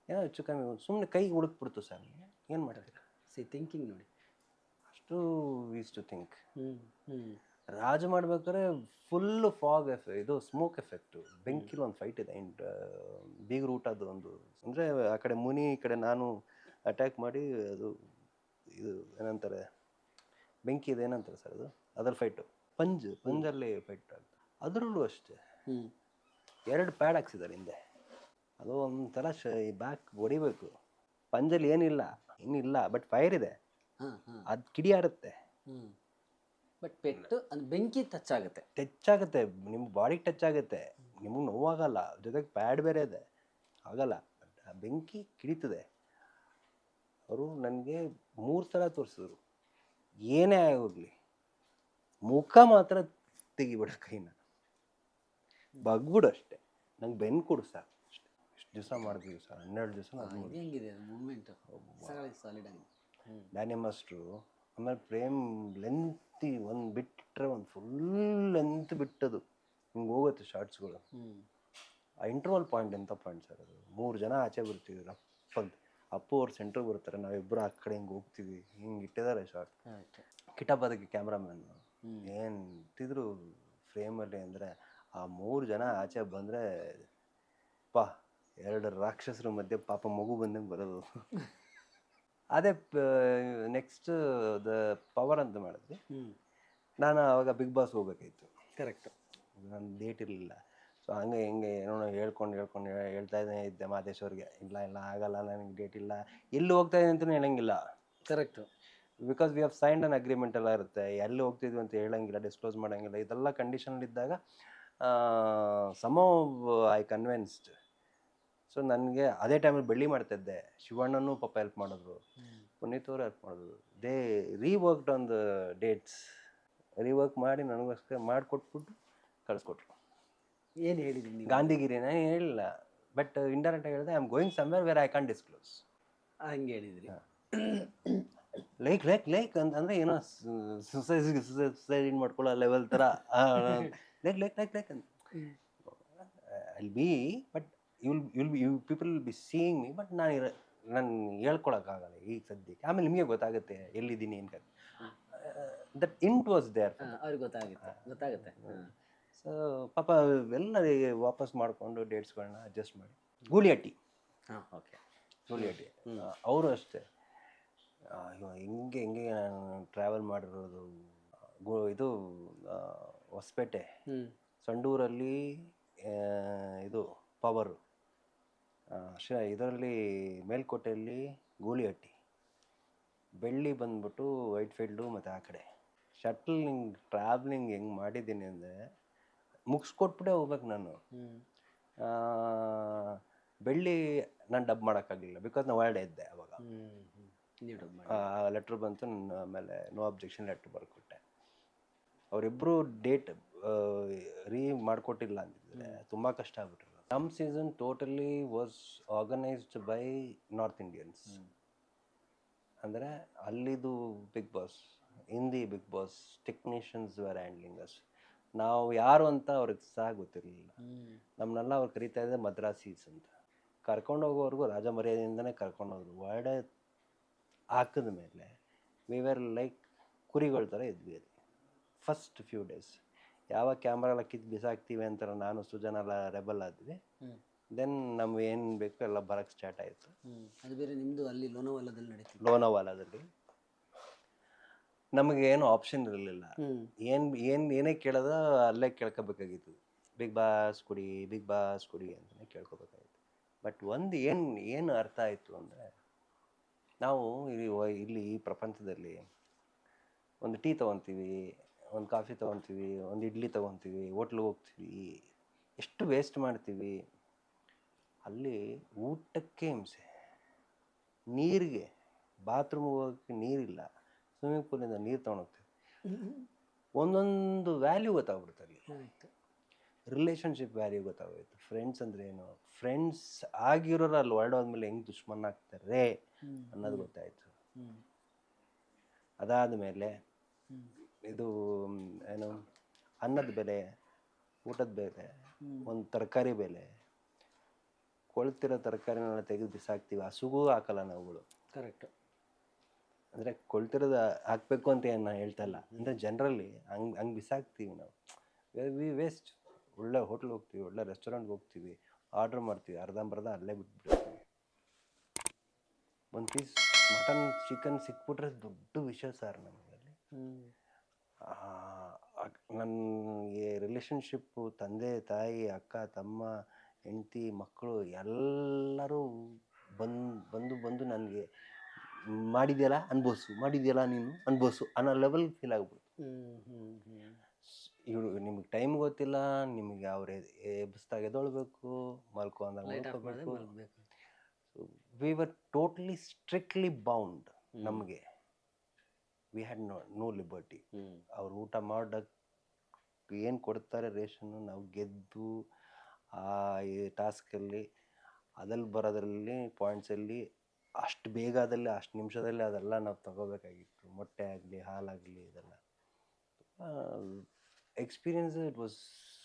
ಏನೋ ಹೆಚ್ಚು ಕಮ್ಮಿ ಸುಮ್ಮನೆ ಕೈ ಹುಡುಕ್ಬಿಡ್ತು ಸರ್, ಏನು ಮಾಡ್ತೀರಾ? ಥಿಂಕಿಂಗ್ ನೋಡಿ, ಅಷ್ಟು ಈಸ್ ಟು ಥಿಂಕ್. ಹ್ಞೂ ರಾಜು ಮಾಡ್ಬೇಕಾದ್ರೆ ಫುಲ್ಲು ಫಾಗ್ ಇದು ಸ್ಮೋಕ್ ಎಫೆಕ್ಟು. ಬೆಂಕಿಲಿ ಒಂದು ಫೈಟ್ ಇದೆ ಬೀಗರ ಊಟದ್ದು ಒಂದು, ಅಂದರೆ ಆ ಕಡೆ ಮುನಿ, ಈ ಕಡೆ ನಾನು ಅಟ್ಯಾಕ್ ಮಾಡಿ ಅದು ಇದು ಏನಂತಾರೆ ಬೆಂಕಿ ಇದೆ ಏನಂತಾರೆ ಸರ್ ಅದು, ಅದರ ಫೈಟು ಪಂಜಲ್ಲಿ ಫೈಟ್ ಆಗುತ್ತೆ. ಅದರಲ್ಲೂ ಅಷ್ಟೇ 2 ಪ್ಯಾಡ್ ಹಾಕ್ಸಿದ್ದಾರೆ ಹಿಂದೆ. ಅದು ಒಂಥರ ಬ್ಯಾಕ್ ಹೊಡಿಬೇಕು. ಪಂಜಲ್ಲಿ ಇನ್ನಿಲ್ಲ, ಬಟ್ ಫೈರ್ ಇದೆ, ಅದು ಕಿಡಿಯಾಡುತ್ತೆ. ಬಟ್ ಪೆಟ್ಟು ಅದು ಬೆಂಕಿ ಟಚ್ ಆಗುತ್ತೆ, ನಿಮ್ಗೆ ಬಾಡಿಗೆ ಟಚ್ ಆಗುತ್ತೆ, ನಿಮಗೆ ನೋವಾಗಲ್ಲ. ಜೊತೆಗೆ ಪ್ಯಾಡ್ ಬೇರೆ ಇದೆ, ಆಗಲ್ಲ. ಆ ಬೆಂಕಿ ಕಿಡಿತದೆ. ಅವರು ನನಗೆ 3 ಸಲ ತೋರಿಸಿದ್ರು, ಏನೇ ಆಗೋಗ್ಲಿ ಮುಖ ಮಾತ್ರ ತೆಗಿಬಿಡ ಕೈನ, ಬಗ್ಬಿಡು ಅಷ್ಟೇ, ನಂಗೆ ಬೆನ್ನು ಕೊಡು ಸರ್ ಅಷ್ಟೇ. ಇಷ್ಟು ದಿವಸ ಮಾಡಿದ್ವಿ ಸರ್, 12 ದಿವಸ. ಹೆಂಗಿದೆ ಮೂಮೆಂಟ್? ಸಾಲಿಡ್ ಆಗಿ ಡ್ಯಾನಿ ಮಾಸ್ಟ್ರು. ಆಮೇಲೆ ಪ್ರೇಮ್ ಲೆಂತಿ ಒಂದು ಬಿಟ್ಟರೆ ಒಂದು ಫುಲ್ ಲೆಂತ್ ಬಿಟ್ಟದು ಹಿಂಗೆ ಹೋಗುತ್ತೆ ಶಾರ್ಟ್ಸ್ಗಳು. ಆ ಇಂಟರ್ವಲ್ ಪಾಯಿಂಟ್ ಎಂಥ ಪಾಯಿಂಟ್ ಸರ್ ಅದು. 3 ಜನ ಆಚೆ ಬರ್ತೀವಿ, ಅಪ್ಪು ಅವ್ರು ಸೆಂಟ್ರಿಗೆ ಬರ್ತಾರೆ, ನಾವಿಬ್ಬರು ಆ ಕಡೆ ಹಿಂಗೆ ಹೋಗ್ತೀವಿ, ಹಿಂಗೆ ಇಟ್ಟಿದ್ದಾರೆ ಶಾರ್ಟ್. ಕಿಟಪದಕ್ಕೆ ಕ್ಯಾಮ್ರಾಮನ್ ಏನು ಇಟ್ಟಿದ್ರು ಫ್ರೇಮಲ್ಲಿ ಅಂದರೆ, ಆ 3 ಜನ ಆಚೆ ಬಂದರೆ 2 ರಾಕ್ಷಸರ ಮಧ್ಯೆ ಪಾಪ ಮಗು ಬಂದಂಗೆ ಬರೋದು. ಅದೇ ನೆಕ್ಸ್ಟ್ ದ ಪವರ್ ಅಂತ ಮಾಡಿದ್ವಿ. ನಾನು ಆವಾಗ ಬಿಗ್ ಬಾಸ್ ಹೋಗ್ಬೇಕಾಯ್ತು. ಕರೆಕ್ಟ್, ನನ್ನ ಡೇಟ್ ಇರಲಿಲ್ಲ. ಸೊ ಹಂಗೆ ಹಿಂಗೆ ಏನೋ ಹೇಳ್ತಾ ಇದ್ದೆ ಮಾದೇಶ್ವರ್ಗೆ, ಇಲ್ಲ ಆಗಲ್ಲ, ನನಗೆ ಡೇಟ್ ಇಲ್ಲ, ಎಲ್ಲಿ ಹೋಗ್ತಾ ಇದೆ ಅಂತಲೂ ಹೇಳಂಗಿಲ್ಲ. Correct, because we have signed an agreement ಎಲ್ಲ ಇರುತ್ತೆ, ಎಲ್ಲಿ ಹೋಗ್ತಿದ್ವಿ ಅಂತ ಹೇಳಂಗಿಲ್ಲ, ಡಿಸ್ಕ್ಲೋಸ್ ಮಾಡೋಂಗಿಲ್ಲ. ಇದೆಲ್ಲ ಕಂಡೀಷನಲ್ಲಿದ್ದಾಗ ಐ ಕನ್ವಿನ್ಸ್ಡ್. ಸೊ ನನಗೆ ಅದೇ ಟೈಮಲ್ಲಿ ಬೆಳ್ಳಿ ಮಾಡ್ತಾಯಿದ್ದೆ. ಶಿವಣ್ಣನೂ ಪಾಪ ಹೆಲ್ಪ್ ಮಾಡಿದ್ರು, ಪುನೀತ್ ಅವರು ಹೆಲ್ಪ್ ಮಾಡಿದ್ರು. They reworked on the dates, rework ಮಾಡಿ ನನಗೋಸ್ಕರ ಮಾಡಿಕೊಟ್ಬಿಟ್ಟು ಕಳಿಸ್ಕೊಟ್ರು. ಏನು ಹೇಳಿದ್ದೀನಿ ನೀವು? ಗಾಂಧಿಗಿರಿನ ಹೇಳಿಲ್ಲ, ಬಟ್ ಇಂಡೈರೆಕ್ಟಾಗಿ ಹೇಳಿದೆ, I am going somewhere where I can disclose. ಹಂಗೆ ಹೇಳಿದ್ರಿ. ಲೈಕ್ ಅಂದರೆ ಏನೋ ಸುಸೈಡ್ ಮಾಡ್ಕೊಳ್ಳೋ ಲೆವೆಲ್ ಥರ ಲೈಕ್ ಅಂತ I be, but you people will be seeing me, but ನಾನು ಹೇಳ್ಕೊಳಕ್ಕಾಗಲ್ಲ ಈಗ ಸದ್ಯಕ್ಕೆ. ಆಮೇಲೆ ನಿಮಗೆ ಗೊತ್ತಾಗುತ್ತೆ ಎಲ್ಲಿದ್ದೀನಿ ಅಂತ. ದಟ್ ಇಂಟ್ ವಾಸ್ ದೇರ್, ಅವ್ರಿಗೆ ಗೊತ್ತಾಗುತ್ತೆ. ಸೊ ಪಾಪ ಎಲ್ಲ ವಾಪಸ್ ಮಾಡಿಕೊಂಡು ಡೇಟ್ಸ್ಗಳನ್ನ ಅಡ್ಜಸ್ಟ್ ಮಾಡಿ ಗೂಳಿಹಟ್ಟಿ ಅವರು ಅಷ್ಟೇ. ಹಿಂಗೆ ನಾನು ಟ್ರಾವೆಲ್ ಮಾಡಿರೋದು ಇದು ಹೊಸಪೇಟೆ, ಸಂಡೂರಲ್ಲಿ ಇದು ಪವರು, ಇದರಲ್ಲಿ ಮೇಲ್ಕೋಟೆಯಲ್ಲಿ ಗೂಳಿಹಟ್ಟಿ, ಬೆಳ್ಳಿ ಬಂದ್ಬಿಟ್ಟು ವೈಟ್ ಫೀಲ್ಡು, ಮತ್ತು ಆ ಕಡೆ ಶಟ್ಲ್ ಟ್ರಾವ್ಲಿಂಗ್ ಹೆಂಗೆ ಮಾಡಿದ್ದೀನಿ ಅಂದರೆ ಮುಗಿಸ್ಕೊಟ್ಬಿಟ್ಟೆ ಹೋಗ್ಬೇಕು ನಾನು. ಬೆಳ್ಳಿ ನಾನು ಡಬ್ ಮಾಡೋಕ್ಕಾಗಲಿಲ್ಲ, ಬಿಕಾಸ್ ನಾವು ಹೊರಡೆ ಇದ್ದೆ ಅವಾಗ. ಲೆಟ್ರ್ ಬಂತು, ಆಮೇಲೆ ನೋ ಅಬ್ಜೆಕ್ಷನ್ ಲೆಟ್ರ್ ಬರ್ಕೊಟ್ಟೆ. ಅವರಿಬ್ಬರು ಡೇಟ್ ಮಾಡಿಕೊಟ್ಟಿಲ್ಲ ಅಂತಿದ್ರೆ ತುಂಬ ಕಷ್ಟ ಆಗ್ಬಿಟ್ರು. ನಮ್ಮ season totally was organized by north Indians. ಅಂದರೆ ಅಲ್ಲಿದು Bigg Boss, Hindi Bigg Boss technicians were handling us. ನಾವು ಯಾರು ಅಂತ ಅವ್ರಿಗೆ ಸಹ ಗೊತ್ತಿರಲಿಲ್ಲ. ನಮ್ಮನ್ನೆಲ್ಲ ಅವ್ರು ಕರೀತಾ ಇದ್ದೆ ಮದ್ರಾಸೀಸ್ ಅಂತ. ಕರ್ಕೊಂಡೋಗೋವರೆಗೂ ರಾಜ ಮರ್ಯಾದೆಯಿಂದನೇ ಕರ್ಕೊಂಡೋದ್ರು. ಒಳ್ಳೆ ಹಾಕಿದ ಮೇಲೆ ವಿ ವೇರ್ ಲೈಕ್ ಕುರಿಗಳ ಥರ ಇದ್ವಿ ಅಲ್ಲಿ ಫಸ್ಟ್ ಫ್ಯೂ ಡೇಸ್. ಯಾವಾಗ ಕ್ಯಾಮ್ರಾ ಎಲ್ಲ ಕಿತ್ತು ಬಿಸಾಕ್ತೀವಿ ಅಂತ ನಾನು ಸುಜನ್ ಎಲ್ಲ ರೆಬಲ್ ಆದ್ವಿ. ದೆನ್ ನಮ್ಗೆ ಏನು ಬೇಕು ಎಲ್ಲ ಬರೋಕ್ಕೆ ಸ್ಟಾರ್ಟ್ ಆಯಿತು. ಅದು ಬೇರೆ ನಿಮ್ಮದು ಅಲ್ಲಿ ಲೋನಾವಾಲಾದಲ್ಲಿ ನಮಗೇನು ಆಪ್ಷನ್ ಇರಲಿಲ್ಲ. ಏನೇ ಕೇಳೋದ ಅಲ್ಲೇ ಕೇಳ್ಕೊಬೇಕಾಗಿತ್ತು, ಬಿಗ್ ಬಾಸ್ ಕೊಡಿ ಅಂತಲೇ ಕೇಳ್ಕೊಬೇಕಾಗಿತ್ತು. ಬಟ್ ಒಂದು ಏನು ಅರ್ಥ ಆಯಿತು ಅಂದರೆ, ನಾವು ಇಲ್ಲಿ ಈ ಪ್ರಪಂಚದಲ್ಲಿ ಒಂದು ಟೀ ತೊಗೊತೀವಿ, ಒಂದು ಕಾಫಿ ತೊಗೊತೀವಿ, ಒಂದು ಇಡ್ಲಿ ತೊಗೊತೀವಿ, ಹೋಟ್ಲಿಗೆ ಹೋಗ್ತೀವಿ, ಎಷ್ಟು ವೇಸ್ಟ್ ಮಾಡ್ತೀವಿ. ಅಲ್ಲಿ ಊಟಕ್ಕೆ ಹಿಂಸೆ, ನೀರಿಗೆ, ಬಾತ್ರೂಮ್ಗೆ ಹೋಗೋಕ್ಕೆ ನೀರಿಲ್ಲ, ಸ್ವಿಮ್ಮಿಂಗ್ ಪೂಲಿಂದ ನೀರು ತೊಗೊಂಡೋಗ್ತೀವಿ. ಒಂದೊಂದು ವ್ಯಾಲ್ಯೂ ಗೊತ್ತಾಗ್ಬಿಡುತ್ತೆ ಅಲ್ಲಿ. Relationship value ಗೊತ್ತಾಗೋಯ್ತು. ಫ್ರೆಂಡ್ಸ್ ಅಂದ್ರೆ ಏನು, ಫ್ರೆಂಡ್ಸ್ ಆಗಿರೋರು ಅಲ್ಲಿ ಹೊರಡೋದ್ಮೇಲೆ ಹೆಂಗೆ ದುಶ್ಮನ್ ಆಗ್ತಾರೆ ಅನ್ನೋದು ಗೊತ್ತಾಯ್ತು. ಅದಾದ ಮೇಲೆ ಇದು ಏನು, ಅನ್ನದ ಬೆಲೆ, ಊಟದ ಬೆಲೆ, ಒಂದು ತರಕಾರಿ ಬೆಲೆ, ಕೊಳ್ತಿರೋ ತರಕಾರಿನೆಲ್ಲ ತೆಗೆದು ಬಿಸಾಕ್ತೀವಿ, ಹಸುಗೂ ಹಾಕಲ್ಲ ನಾವುಗಳು. ಕರೆಕ್ಟ್. ಅಂದರೆ ಕೊಳ್ತಿರೋದು ಹಾಕ್ಬೇಕು ಅಂತ ಏನು ನಾನು ಹೇಳ್ತಾ ಇಲ್ಲ, ಅಂದರೆ ಜನರಲಿ ಹಂಗೆ ಬಿಸಾಕ್ತೀವಿ ನಾವು. We waste. ಒಳ್ಳೆ ಹೋಟ್ಲ್ಗೆ ಹೋಗ್ತೀವಿ, ಒಳ್ಳೆ ರೆಸ್ಟೋರೆಂಟ್ಗೆ ಹೋಗ್ತೀವಿ, ಆರ್ಡ್ರ್ ಮಾಡ್ತೀವಿ, ಅರ್ಧಂಬರ್ಧ ಅಲ್ಲೇ ಬಿಟ್ಬಿಡ್ತೀವಿ. ಒಂದು ಪೀಸ್ ಮಟನ್ ಚಿಕನ್ ಸಿಕ್ಬಿಟ್ರೆ ದೊಡ್ಡ ವಿಷಯ ಸರ್ ನಮಗಲ್ಲಿ. ನನಗೆ ರಿಲೇಷನ್ಶಿಪ್ಪು, ತಂದೆ ತಾಯಿ, ಅಕ್ಕ ತಮ್ಮ, ಹೆಂಡತಿ, ಮಕ್ಕಳು ಎಲ್ಲರೂ ಬಂದು ನನಗೆ ಮಾಡಿದ್ಯಲ್ಲ ಅನ್ಬೋಸು, ಮಾಡಿದ್ಯಲ್ಲ ನೀನು ಅನ್ಬೋಸು ಅನ್ನೋ ಲೆವೆಲ್ ಫೀಲ್ ಆಗ್ಬಿಡ್ತು. ಇವರು ನಿಮಗೆ ಟೈಮ್ ಗೊತ್ತಿಲ್ಲ, ನಿಮಗೆ ಅವ್ರು ಎಬ್ಬಿಸ್ದಾಗ ಎದೊಳ್ಬೇಕು, ಮಲ್ಕೊ ಅಂದಾಗ ಮಲ್ಕೋಬೇಕು. We were totally strictly bound. ನಮಗೆ ವಿ ಹ್ಯಾಡ್ ನೋ ಲಿಬರ್ಟಿ. ಅವ್ರು ಊಟ ಮಾಡೋಕ್ಕೆ ಏನು ಕೊಡ್ತಾರೆ ರೇಷನ್ನು, ನಾವು ಗೆದ್ದು ಆ ಈ ಟಾಸ್ಕಲ್ಲಿ ಅದಲ್ಲಿ ಬರೋದ್ರಲ್ಲಿ ಪಾಯಿಂಟ್ಸಲ್ಲಿ ಅಷ್ಟು ಬೇಗದಲ್ಲಿ ಅಷ್ಟು ನಿಮಿಷದಲ್ಲಿ ಅದೆಲ್ಲ ನಾವು ತಗೋಬೇಕಾಗಿತ್ತು. ಮೊಟ್ಟೆ ಆಗಲಿ, ಹಾಲಾಗಲಿ, ಇದೆಲ್ಲ experience. It was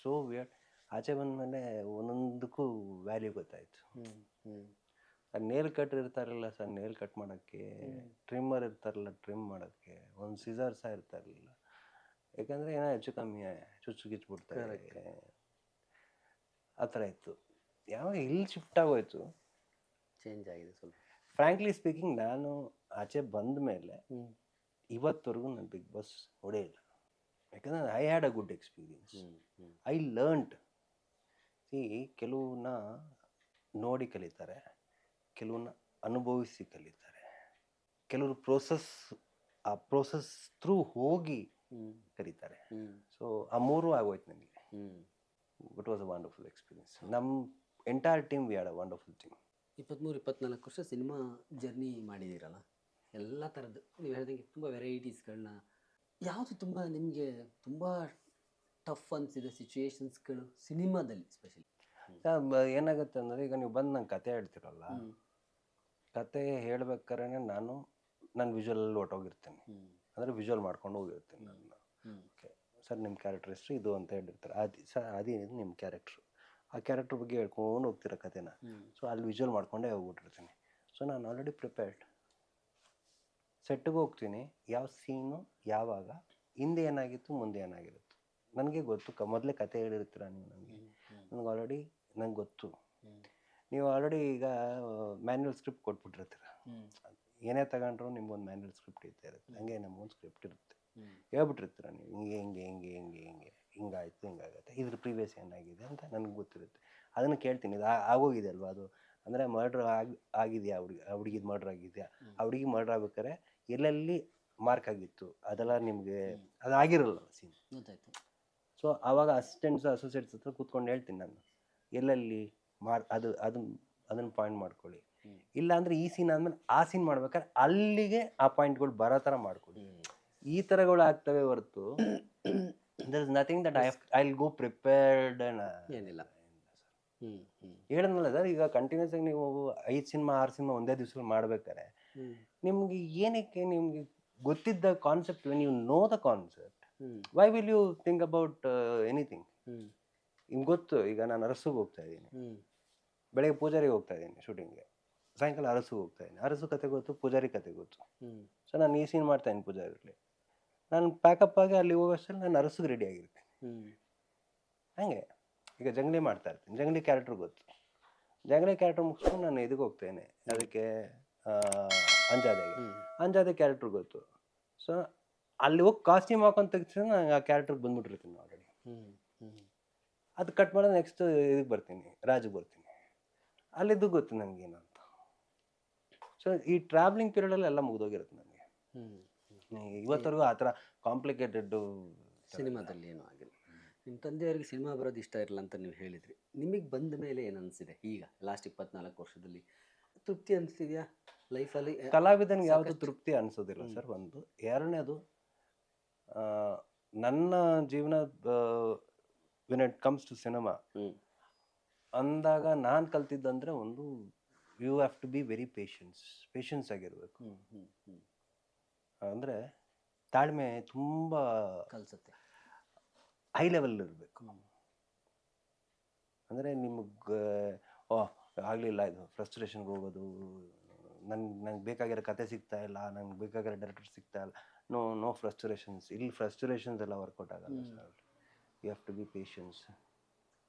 so weird. ಆಚೆ ಬಂದಮೇಲೆ ಒಂದೊಂದಕ್ಕೂ ವ್ಯಾಲ್ಯೂ ಗೊತ್ತಾಯಿತು. ನೇಲ್ ಕಟ್ರ್ ಇರ್ತಾರಲ್ಲ ಸರ್, ನೇಲ್ ಕಟ್ ಮಾಡೋಕ್ಕೆ, ಟ್ರಿಮ್ಮರ್ ಇರ್ತಾರಲ್ಲ ಟ್ರಿಮ್ ಮಾಡೋಕ್ಕೆ, ಒಂದು ಸಿಸರ್ ಸಹ ಇರ್ತಾ ಇರಲಿಲ್ಲ. ಯಾಕಂದರೆ ಏನೋ ಹೆಚ್ಚು ಕಮ್ಮಿ ಚುಚ್ಚಿಗಿಚ್ಬಿಡ್ತಾರೆ, ಆ ಥರ ಇತ್ತು. ಯಾವಾಗ ಇಲ್ಲಿ ಶಿಫ್ಟ್ ಆಗೋಯ್ತು, ಚೇಂಜ್ ಆಗಿದೆ ಸ್ವಲ್ಪ. ಫ್ರ್ಯಾಂಕ್ಲಿ ಸ್ಪೀಕಿಂಗ್, ನಾನು ಆಚೆ ಬಂದ ಮೇಲೆ ಇವತ್ತವರೆಗೂ ನಾನು ಬಿಗ್ ಬಾಸ್ ನೋಡೇ ಇಲ್ಲ. ಯಾಕಂದರೆ I had a good experience. I learned. ಕೆಲವನ್ನ ನೋಡಿ ಕಲಿತಾರೆ, ಕೆಲವನ್ನ ಅನುಭವಿಸಿ ಕಲಿತಾರೆ, ಕೆಲವರು ಆ ಪ್ರೋಸೆಸ್ ಥ್ರೂ ಹೋಗಿ ಕಲಿತಾರೆ. ಸೊ ಆ ಮೂರೂ ಆಗೋಯ್ತು ನನಗೆ. It was a wonderful experience. ನಮ್ಮ entire team we had a wonderful team. 23-24 ವರ್ಷ ಸಿನಿಮಾ ಜರ್ನಿ ಮಾಡಿದ್ದೀರಲ್ಲ, ಎಲ್ಲ ಥರದ್ದು ನೀವು ಹೇಳಿದಂಗೆ ತುಂಬ ವೆರೈಟೀಸ್ಗಳನ್ನ, ಯಾವುದು ತುಂಬ ನಿಮಗೆ ತುಂಬ ಟಫ್ ಅನಿಸಿದೆ ಸಿಚುವೇಶನ್ಸ್ಗಳು ಸಿನಿಮಾದಲ್ಲಿ ಸ್ಪೆಷಲಿ? ಏನಾಗುತ್ತೆ ಅಂದರೆ, ಈಗ ನೀವು ಬಂದು ನಂಗೆ ಕತೆ ಹೇಳ್ತಿರಲ್ಲ, ಕತೆ ಹೇಳ್ಬೇಕಾದ್ರೆ ನಾನು ವಿಜುವಲಲ್ಲಿ ಹೊಟ್ಟೋಗಿರ್ತೀನಿ. ಅಂದರೆ ವಿಜುವಲ್ ಮಾಡ್ಕೊಂಡು ಹೋಗಿರ್ತೀನಿ ನಾನು. ಓಕೆ ಸರ್, ನಿಮ್ಮ ಕ್ಯಾರೆಕ್ಟರ್ ಹೆಸರು ಇದು ಅಂತ ಹೇಳಿರ್ತಾರೆ. ಅದೇನಿದು ನಿಮ್ಮ ಕ್ಯಾರೆಕ್ಟ್ರು, ಆ ಕ್ಯಾರೆಕ್ಟ್ರ್ ಬಗ್ಗೆ ಹೇಳ್ಕೊಂಡು ಹೋಗ್ತಿರೋ ಕತೆನ. ಸೊ ಅಲ್ಲಿ ವಿಜುವಲ್ ಮಾಡ್ಕೊಂಡೇ ಹೋಗ್ಬಿಟ್ಟಿರ್ತೀನಿ. ಸೊ ನಾನು ಆಲ್ರೆಡಿ ಪ್ರಿಪೇರ್ಡ್. ಸೆಟ್ಟಿಗೆ ಹೋಗ್ತೀನಿ, ಯಾವ ಸೀನು ಯಾವಾಗ, ಹಿಂದೆ ಏನಾಗಿತ್ತು, ಮುಂದೆ ಏನಾಗಿರುತ್ತೆ ನನಗೆ ಗೊತ್ತು. ಮೊದಲೇ ಕತೆ ಹೇಳಿರ್ತೀರ ನೀವು ನನಗೆ ನಂಗೆ ಗೊತ್ತು. ನೀವು ಆಲ್ರೆಡಿ ಈಗ ಮ್ಯಾನ್ಯಲ್ ಸ್ಕ್ರಿಪ್ಟ್ ಕೊಟ್ಬಿಟ್ಟಿರ್ತೀರ. ಏನೇ ತಗೊಂಡ್ರು ನಿಮ್ಗೊಂದು ಮ್ಯಾನ್ಯಲ್ ಸ್ಕ್ರಿಪ್ಟ್ ಇರುತ್ತೆ. ಹಂಗೆ ನಮಗೊಂದು ಸ್ಕ್ರಿಪ್ಟ್ ಇರುತ್ತೆ, ಹೇಳ್ಬಿಟ್ಟಿರ್ತೀರ ನೀವು ಹಿಂಗಾಯ್ತು, ಹಿಂಗಾಗುತ್ತೆ, ಇದ್ರ ಪ್ರೀವಿಯಸ್ ಏನಾಗಿದೆ ಅಂತ ನನಗೆ ಗೊತ್ತಿರುತ್ತೆ. ಅದನ್ನು ಕೇಳ್ತೀನಿ, ಇದು ಆಗೋಗಿದೆ ಅಲ್ವಾ, ಅದು ಅಂದರೆ ಮರ್ಡ್ರ್ ಆಗಿದೆಯಾ, ಹುಡುಗಿದು ಮರ್ಡ್ರ್ ಆಗಿದೆಯಾ, ಆ ಹುಡುಗಿ ಮರ್ಡ್ರ್ ಆಗ್ಬೇಕಾದ್ರೆ ಎಲ್ಲೆಲ್ಲಿ ಮಾರ್ಕ್ ಆಗಿತ್ತು, ಅದೆಲ್ಲ ನಿಮಗೆ ಅದಾಗಿರಲ್ಲ ಸೀನ್. ಗೊತ್ತಾಯ್ತು. ಸೊ ಆವಾಗ ಅಸಿಸ್ಟೆಂಟ್ಸ್ ಅಸೋಸಿಯೇಟ್ಸ್ ಹತ್ರ ಕೂತ್ಕೊಂಡು ಹೇಳ್ತೀನಿ ನಾನು, ಎಲ್ಲೆಲ್ಲಿ ಅದನ್ನು ಪಾಯಿಂಟ್ ಮಾಡ್ಕೊಳ್ಳಿ. ಇಲ್ಲ ಅಂದರೆ ಈ ಸೀನ್ ಆದಮೇಲೆ ಆ ಸೀನ್ ಮಾಡ್ಬೇಕಾದ್ರೆ ಅಲ್ಲಿಗೆ ಆ ಪಾಯಿಂಟ್ಗಳು ಬರೋ ಥರ ಮಾಡ್ಕೊಳ್ಳಿ. ಈ ಥರಗಳು ಆಗ್ತವೆ ಹೊರತು there is nothing that I will go prepared ಏನಿಲ್ಲ. ಹೇಳಿದ್ನಲ್ಲ ಸರ್, ಈಗ ಕಂಟಿನ್ಯೂಸ್ ಆಗಿ ನೀವು 5 ಸಿನಿಮಾ 6 ಸಿನಿಮಾ ಒಂದೇ ದಿವ್ಸದಲ್ಲಿ ಮಾಡ್ಬೇಕಾರೆ ನಿಮ್ಗೆ ಏನಕ್ಕೆ, ನಿಮ್ಗೆ ಗೊತ್ತಿದ್ದ concept, when you know the concept, why will you think about anything? ನಿಮ್ಗೆ ಗೊತ್ತು, ಈಗ ನಾನು ಅರಸುಗೆ ಹೋಗ್ತಾ ಇದ್ದೀನಿ, ಬೆಳಗ್ಗೆ ಪೂಜಾರಿಗೆ ಹೋಗ್ತಾ ಇದ್ದೀನಿ ಶೂಟಿಂಗ್ಗೆ, ಸಾಯಂಕಾಲ ಅರಸುಗೆ ಹೋಗ್ತಾ ಇದ್ದೀನಿ. ಅರಸು ಕತೆ ಗೊತ್ತು, ಪೂಜಾರಿ ಕತೆ ಗೊತ್ತು. ಸೊ ನಾನು ಈ ಸೀನ್ ಮಾಡ್ತಾ ಇದ್ದೀನಿ ಪೂಜಾರಿಲಿ, ನಾನು ಪ್ಯಾಕಪ್ ಆಗಿ ಅಲ್ಲಿ ಹೋಗೋಷ್ಟರಲ್ಲಿ ನಾನು ಅರಸುಗೆ ರೆಡಿ ಆಗಿರ್ತೀನಿ. ಹಾಗೆ ಈಗ ಜಂಗ್ಲಿ ಮಾಡ್ತಾ ಇರ್ತೀನಿ, ಜಂಗ್ಲಿ ಕ್ಯಾರೆಕ್ಟರ್ ಗೊತ್ತು, ಜಂಗ್ಲಿ ಕ್ಯಾರೆಕ್ಟರ್ ಮುಗಿಸ್ಕೊಂಡು ನಾನು ಇದಕ್ಕೆ ಹೋಗ್ತೇನೆ, ಅದಕ್ಕೆ ಅಂಜಾದೆ ಕ್ಯಾರೆಕ್ಟರ್ ಗೊತ್ತು. ಸೊ ಅಲ್ಲಿ ಹೋಗಿ ಕಾಸ್ಟ್ಯೂಮ್ ಹಾಕೊಂಡು ತೆಗ್ತೀನಿ, ನಾನು ಆ ಕ್ಯಾರೆಕ್ಟರ್ಗೆ ಬಂದ್ಬಿಟ್ಟಿರ್ತೀನಿ ಆಲ್ರೆಡಿ. ಅದು ಕಟ್ ಮಾಡೋದು ನೆಕ್ಸ್ಟ್ ಇದಕ್ಕೆ ಬರ್ತೀನಿ, ರಾಜಿಗೆ ಬರ್ತೀನಿ, ಅಲ್ಲಿದ್ದು ಗೊತ್ತು ನನಗೇನು ಅಂತ. ಸೊ ಈ ಟ್ರಾವೆಲಿಂಗ್ ಪೀರಿಯಡಲ್ಲಿ ಎಲ್ಲ ಮುಗಿದೋಗಿರುತ್ತೆ ನನಗೆ. ಇವತ್ತರೆಗೂ ಆ ಥರ ಕಾಂಪ್ಲಿಕೇಟೆಡ್ ಸಿನಿಮಾದಲ್ಲಿ ಏನೂ ಆಗಿಲ್ಲ. ನಿಮ್ಮ ತಂದೆಯವರಿಗೆ ಸಿನಿಮಾ ಬರೋದು ಇಷ್ಟ ಇರಲ್ಲ ಅಂತ ನೀವು ಹೇಳಿದ್ರಿ. ನಿಮಗೆ ಬಂದ ಮೇಲೆ ಏನು ಅನಿಸಿದೆ ಈಗ ಲಾಸ್ಟ್ 24 ವರ್ಷದಲ್ಲಿ? ತೃಪ್ತಿ ಅನಿಸ್ತಿದೆಯಾ ಲೈಫಲ್ಲಿ? ಕಲಾವಿದನಿಗೆ ಯಾವುದು ತೃಪ್ತಿ ಅನಿಸೋದಿಲ್ಲ ಸರ್, ಒಂದು. ಎರಡನೇದು, ನನ್ನ ಜೀವನ when it comes to cinema ಅಂದಾಗ ನಾನು ಕಲ್ತಿದ್ದಂದ್ರೆ ಒಂದು, you have to be very patience ಆಗಿರಬೇಕು. ಅಂದರೆ ತಾಳ್ಮೆ ತುಂಬ ಕಲಿಸುತ್ತೆ. ಹೈ ಲೆವೆಲ್ ಇರಬೇಕು. ಅಂದರೆ ನಿಮಗೆ ಆಗಲಿಲ್ಲ ಇದು ಫ್ರಸ್ಟ್ರೇಷನ್ಗೆ ಹೋಗೋದು, ನಂಗೆ ಬೇಕಾಗಿರೋ ಕತೆ ಸಿಗ್ತಾ ಇಲ್ಲ, ನಂಗೆ ಬೇಕಾಗಿರೋ ಡೈರೆಕ್ಟರ್ ಸಿಗ್ತಾ ಇಲ್ಲ, ನೋ ಫ್ರಸ್ಟ್ರೇಷನ್ಸ್. ಇಲ್ಲಿ ಫ್ರಸ್ಟ್ರೇಷನ್ಸ್ ಎಲ್ಲ ವರ್ಕೌಟ್ ಆಗಲ್ಲ sir. You have to be patience.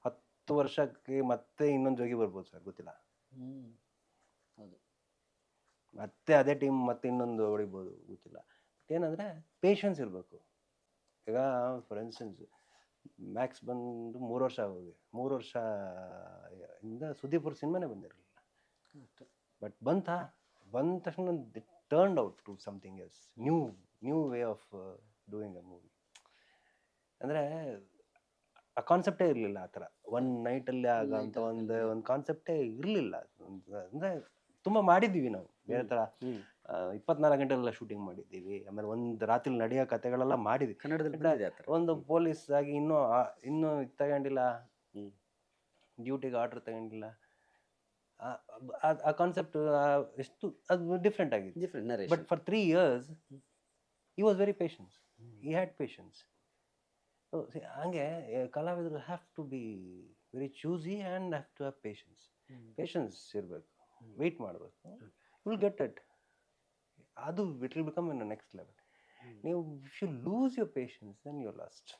10 ವರ್ಷಕ್ಕೆ ಮತ್ತೆ ಇನ್ನೊಂದು ಜೋಗಿ ಬರ್ಬೋದು ಸರ್, ಗೊತ್ತಿಲ್ಲ. ಹೌದು. ಮತ್ತೆ ಅದೇ ಟೀಮ್ ಮತ್ತೆ ಇನ್ನೊಂದು ಹೊಡಿಬೋದು, ಗೊತ್ತಿಲ್ಲ. ಏನಂದರೆ ಪೇಷನ್ಸ್ ಇರಬೇಕು. ಈಗ ಫಾರ್ ಇನ್ಸ್ಟೆನ್ಸ್ ಮ್ಯಾಕ್ಸ್ ಬಂದು 3 ವರ್ಷ ಆಗೋಗಿ, 3 ವರ್ಷ ಇಂದ ಸುದೀಪ್ ಅವ್ರ ಸಿನಿಮಾನೇ ಬಂದಿರಲಿಲ್ಲ. ಬಟ್ ಬಂದ ತಕ್ಷಣ it turned out to something else, new way of doing a movie. ಅಂದರೆ ಆ ಕಾನ್ಸೆಪ್ಟೇ ಇರಲಿಲ್ಲ. ಆ ಥರ ಒನ್ ನೈಟಲ್ಲಿ ಆಗ ಅಂತ ಒಂದು ಕಾನ್ಸೆಪ್ಟೇ ಇರಲಿಲ್ಲ. ಅಂದರೆ ತುಂಬ ಮಾಡಿದ್ದೀವಿ ನಾವು ಬೇರೆ ಥರ, 24 ಗಂಟೆಲ್ಲ ಶೂಟಿಂಗ್ ಮಾಡಿದ್ದೀವಿ. ಆಮೇಲೆ ಒಂದು ರಾತ್ರಿ ನಡೆಯೋ ಕತೆಗಳೆಲ್ಲ ಮಾಡಿದ್ವಿ ಕನ್ನಡದಲ್ಲಿ. ಒಂದು ಪೊಲೀಸ್ ಆಗಿ ಇನ್ನೂ ತಗೊಂಡಿಲ್ಲ, ಡ್ಯೂಟಿಗೆ ಆರ್ಡರ್ ತಗೊಂಡಿಲ್ಲ. ಆ ಕಾನ್ಸೆಪ್ಟ್ ಎಷ್ಟು ಅದು ಡಿಫ್ರೆಂಟ್ ಆಗಿದೆ. But for 3 years he was very patient. He had patience. ಹಂಗೆ ಕಲಾವಿದರು have to be very choosy and have to have patience ಇರಬೇಕು, ವೆಯ್ಟ್ ಮಾಡಬೇಕು. Will get it. ಅದು it will become in next level. ನೀವು if you lose your patience then you lost.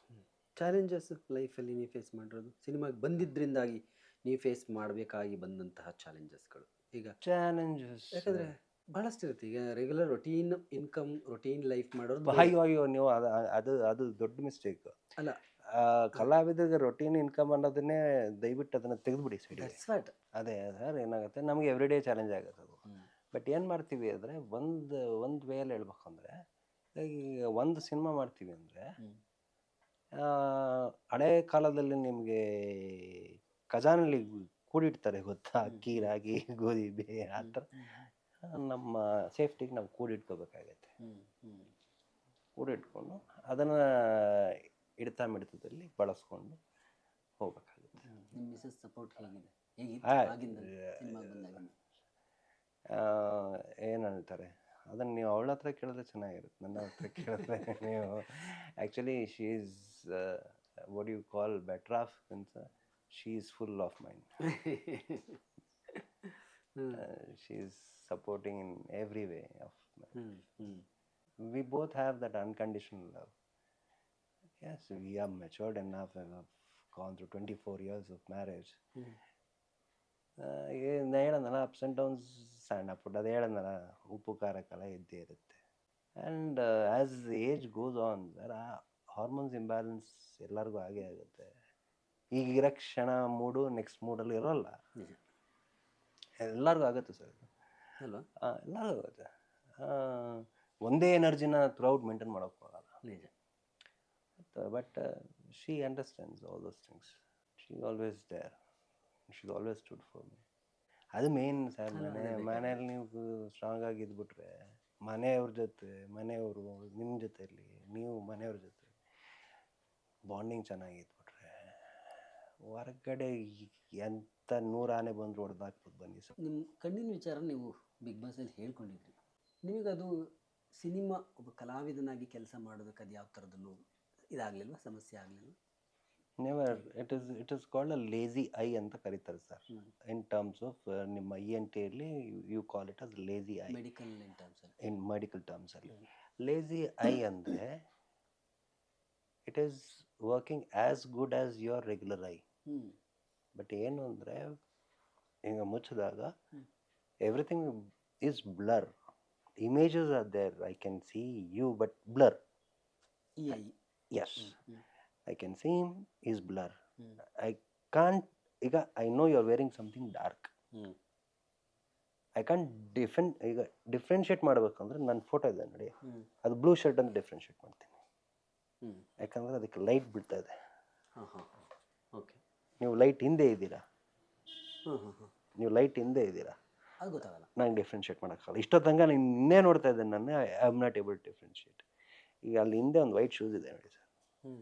Challenges ಲೈಫಲ್ಲಿ ನೀವು ಫೇಸ್ ಮಾಡಿರೋದು, ಸಿನಿಮಾಗೆ ಬಂದಿದ್ದರಿಂದಾಗಿ ನೀವು ಫೇಸ್ ಮಾಡಬೇಕಾಗಿ ಬಂದಂತಹ ಚಾಲೆಂಜಸ್ಗಳು? ಈಗ ಚಾಲೆಂಜಸ್ ಯಾಕಂದರೆ ಭಾಳಷ್ಟು ಇರುತ್ತೆ. ಈಗ regular routine income, routine life ಮಾಡೋದು. ಅಯ್ಯೋ ನೀವು ಅದು ದೊಡ್ಡ ಮಿಸ್ಟೇಕ್ ಅಲ್ಲ. ಕಲಾವಿದರಿಗೆ ರೊಟೀನ್ ಇನ್ಕಮ್ ಅನ್ನೋದನ್ನೇ ದಯವಿಟ್ಟು ಅದನ್ನು ತೆಗೆದುಬಿಡಿ ಸೈಡ್. ಅದೇ ಸರ್, ಏನಾಗುತ್ತೆ ನಮಗೆ ಎವ್ರಿ ಡೇ ಚಾಲೆಂಜ್ ಆಗುತ್ತೆ ಅದು. ಬಟ್ ಏನು ಮಾಡ್ತೀವಿ ಅಂದರೆ ಒಂದು ವೇಯಲ್ಲಿ ಹೇಳ್ಬೇಕಂದ್ರೆ, ಈಗ ಒಂದು ಸಿನಿಮಾ ಮಾಡ್ತೀವಿ ಅಂದರೆ, ಹಳೆ ಕಾಲದಲ್ಲಿ ನಿಮಗೆ ಖಜಾನಲ್ಲಿ ಕೂಡಿಡ್ತಾರೆ ಗೊತ್ತಾ, ಅಕ್ಕಿ ರಾಗಿ ಗೋಧಿ ಬೇಳೆ ಆ ಥರ. ನಮ್ಮ ಸೇಫ್ಟಿಗೆ ನಾವು ಕೂಡಿಟ್ಕೋಬೇಕಾಗತ್ತೆ. ಕೂಡಿಟ್ಕೊಂಡು ಅದನ್ನು ಹಿಡಿತ ಮಿಡಿತದಲ್ಲಿ ಬಳಸ್ಕೊಂಡು ಹೋಗ್ಬೇಕಾಗುತ್ತೆ. ನಿಮ್ಮ ಮಿಸಸ್ ಸಪೋರ್ಟ್ ಹೇಗಿದೆ? ಏನು ಹೇಳ್ತಾರೆ ಅದನ್ನು ನೀವು ಅವಳ ಹತ್ರ ಕೇಳಿದ್ರೆ ಚೆನ್ನಾಗಿರುತ್ತೆ, ನನ್ನ ಹತ್ರ ಕೇಳಿದ್ರೆ ನೀವು actually she is what you call better off ಅಂತ. She is full of mind. She is supporting in every way of we both have that unconditional love. Yes, we are matured enough and have gone through 24 years of marriage. ಹೇಳೋದಲ್ಲ, ಅಪ್ಸ್ ಆ್ಯಂಡ್ ಡೌನ್ಸ್, ಸಣ್ಣ ಪುಟ್ಟ ಅದು ಹೇಳೋದಲ್ಲ, ಉಪ್ಪು ಖಾರ ಕಾಲ ಇದ್ದೇ ಇರುತ್ತೆ. And as age goes on sir, ಆ ಹಾರ್ಮೋನ್ಸ್ ಇಂಬ್ಯಾಲೆನ್ಸ್ ಎಲ್ಲರಿಗೂ ಆಗೇ ಆಗುತ್ತೆ. ಈಗಿರೋ ಕ್ಷಣ ಮೂಡು ನೆಕ್ಸ್ಟ್ ಮೂಡಲ್ಲಿ ಇರೋಲ್ಲ, ಎಲ್ಲರಿಗೂ ಆಗುತ್ತೆ ಸರ್. ಅಲ್ವಾ? ಎಲ್ಲರಿಗೂ ಆಗುತ್ತೆ. ಒಂದೇ ಎನರ್ಜಿನ ಥ್ರೂಔಟ್ ಮೇಂಟೈನ್ ಮಾಡೋಕ್ಕಾಗಲ್ಲ. ನಿಜ. But she understands all those things. She always there. She always stood for me. ಅದು ಮೇನ್ ಸರ್. ಮನೆಯಲ್ಲಿ ನೀವು ಸ್ಟ್ರಾಂಗ್ ಆಗಿ ಇದ್ಬಿಟ್ರೆ, ಮನೆಯವ್ರ ಜೊತೆ, ಮನೆಯವರು ನಿಮ್ಮ ಜೊತೆಯಲ್ಲಿ, ನೀವು ಮನೆಯವ್ರ ಜೊತೆ ಬಾಂಡಿಂಗ್ ಚೆನ್ನಾಗಿದ್ಬಿಟ್ರೆ, ಹೊರಗಡೆ ಎಂಥ 100 ಆನೆ ಬಂದರೂ ಹೊಡೆದಾಕ್ಬೋದು. ಬನ್ನಿ ಸರ್. ನಿಮ್ಮ ಕಣ್ಣಿನ ವಿಚಾರ ನೀವು ಬಿಗ್ ಬಾಸಲ್ಲಿ ಹೇಳ್ಕೊಂಡಿದ್ರಿ. ನಿಮಗದು ಸಿನಿಮಾ ಒಬ್ಬ ಕಲಾವಿದನಾಗಿ ಕೆಲಸ ಮಾಡೋದಕ್ಕೆ ಅದು ಯಾವ ಥರದಲ್ಲೂ ಇದಾಗಲಿಲ್ವ, ಸಮಸ್ಯೆ ಆಗಲಿಲ್ವ? Never. It is called a lazy eye ಅಂತ ಕರೀತಾರೆ ಸರ್. ಇನ್ ಟರ್ಮ್ಸ್ ಆಫ್ ನಿಮ್ಮ ENTಯಲ್ಲಿ you call it as lazy eye. Medical ಟರ್ಮ್ಸಲ್ಲಿ ಲೇಜಿ ಐ ಅಂದರೆ it is working as good as your regular eye. But ಏನು ಅಂದರೆ, ಈಗ ಮುಚ್ಚಿದಾಗ everything is blur. Images are there, I can see you but blur. Yes, I can see him, he's blur. I can't, ಈಗ I know you're wearing something dark. I can't ಈಗ ಡಿಫ್ರೆನ್ಷಿಯೇಟ್ ಮಾಡಬೇಕಂದ್ರೆ ನನ್ನ ಫೋಟೋ ಇದೆ ನೋಡಿ, ಅದು ಬ್ಲೂ ಶರ್ಟ್ ಅಂತ ಡಿಫ್ರೆನ್ಷಿಯೇಟ್ ಮಾಡ್ತೀನಿ. ಹ್ಞೂ ಯಾಕಂದರೆ ಅದಕ್ಕೆ ಲೈಟ್ ಬಿಡ್ತಾ ಇದೆ. ಹಾಂ ಹಾಂ ಹಾಂ ಓಕೆ ನೀವು ಲೈಟ್ ಹಿಂದೆ ಇದ್ದೀರಾ, ಹಾಂ ಹಾಂ ಹಾಂ ನೀವು ಲೈಟ್ ಹಿಂದೆ ಇದ್ದೀರಾ, ಅದು ಗೊತ್ತಾಗಲ್ಲ. ನಂಗೆ ಡಿಫ್ರೆನ್ಷಿಯೇಟ್ ಮಾಡೋಕ್ಕಾಗಲ್ಲ. ಇಷ್ಟೋ ತನಕ ನೀನು ಇನ್ನೇ ನೋಡ್ತಾ ಇದ್ದೇನೆ ನಾನು, I am not able to differentiate. ಈಗ ಅಲ್ಲಿ ಹಿಂದೆ ಒಂದು ವೈಟ್ ಶೂಸ್ ಇದೆ ನೋಡಿ ಸರ್, ಹ್ಞೂ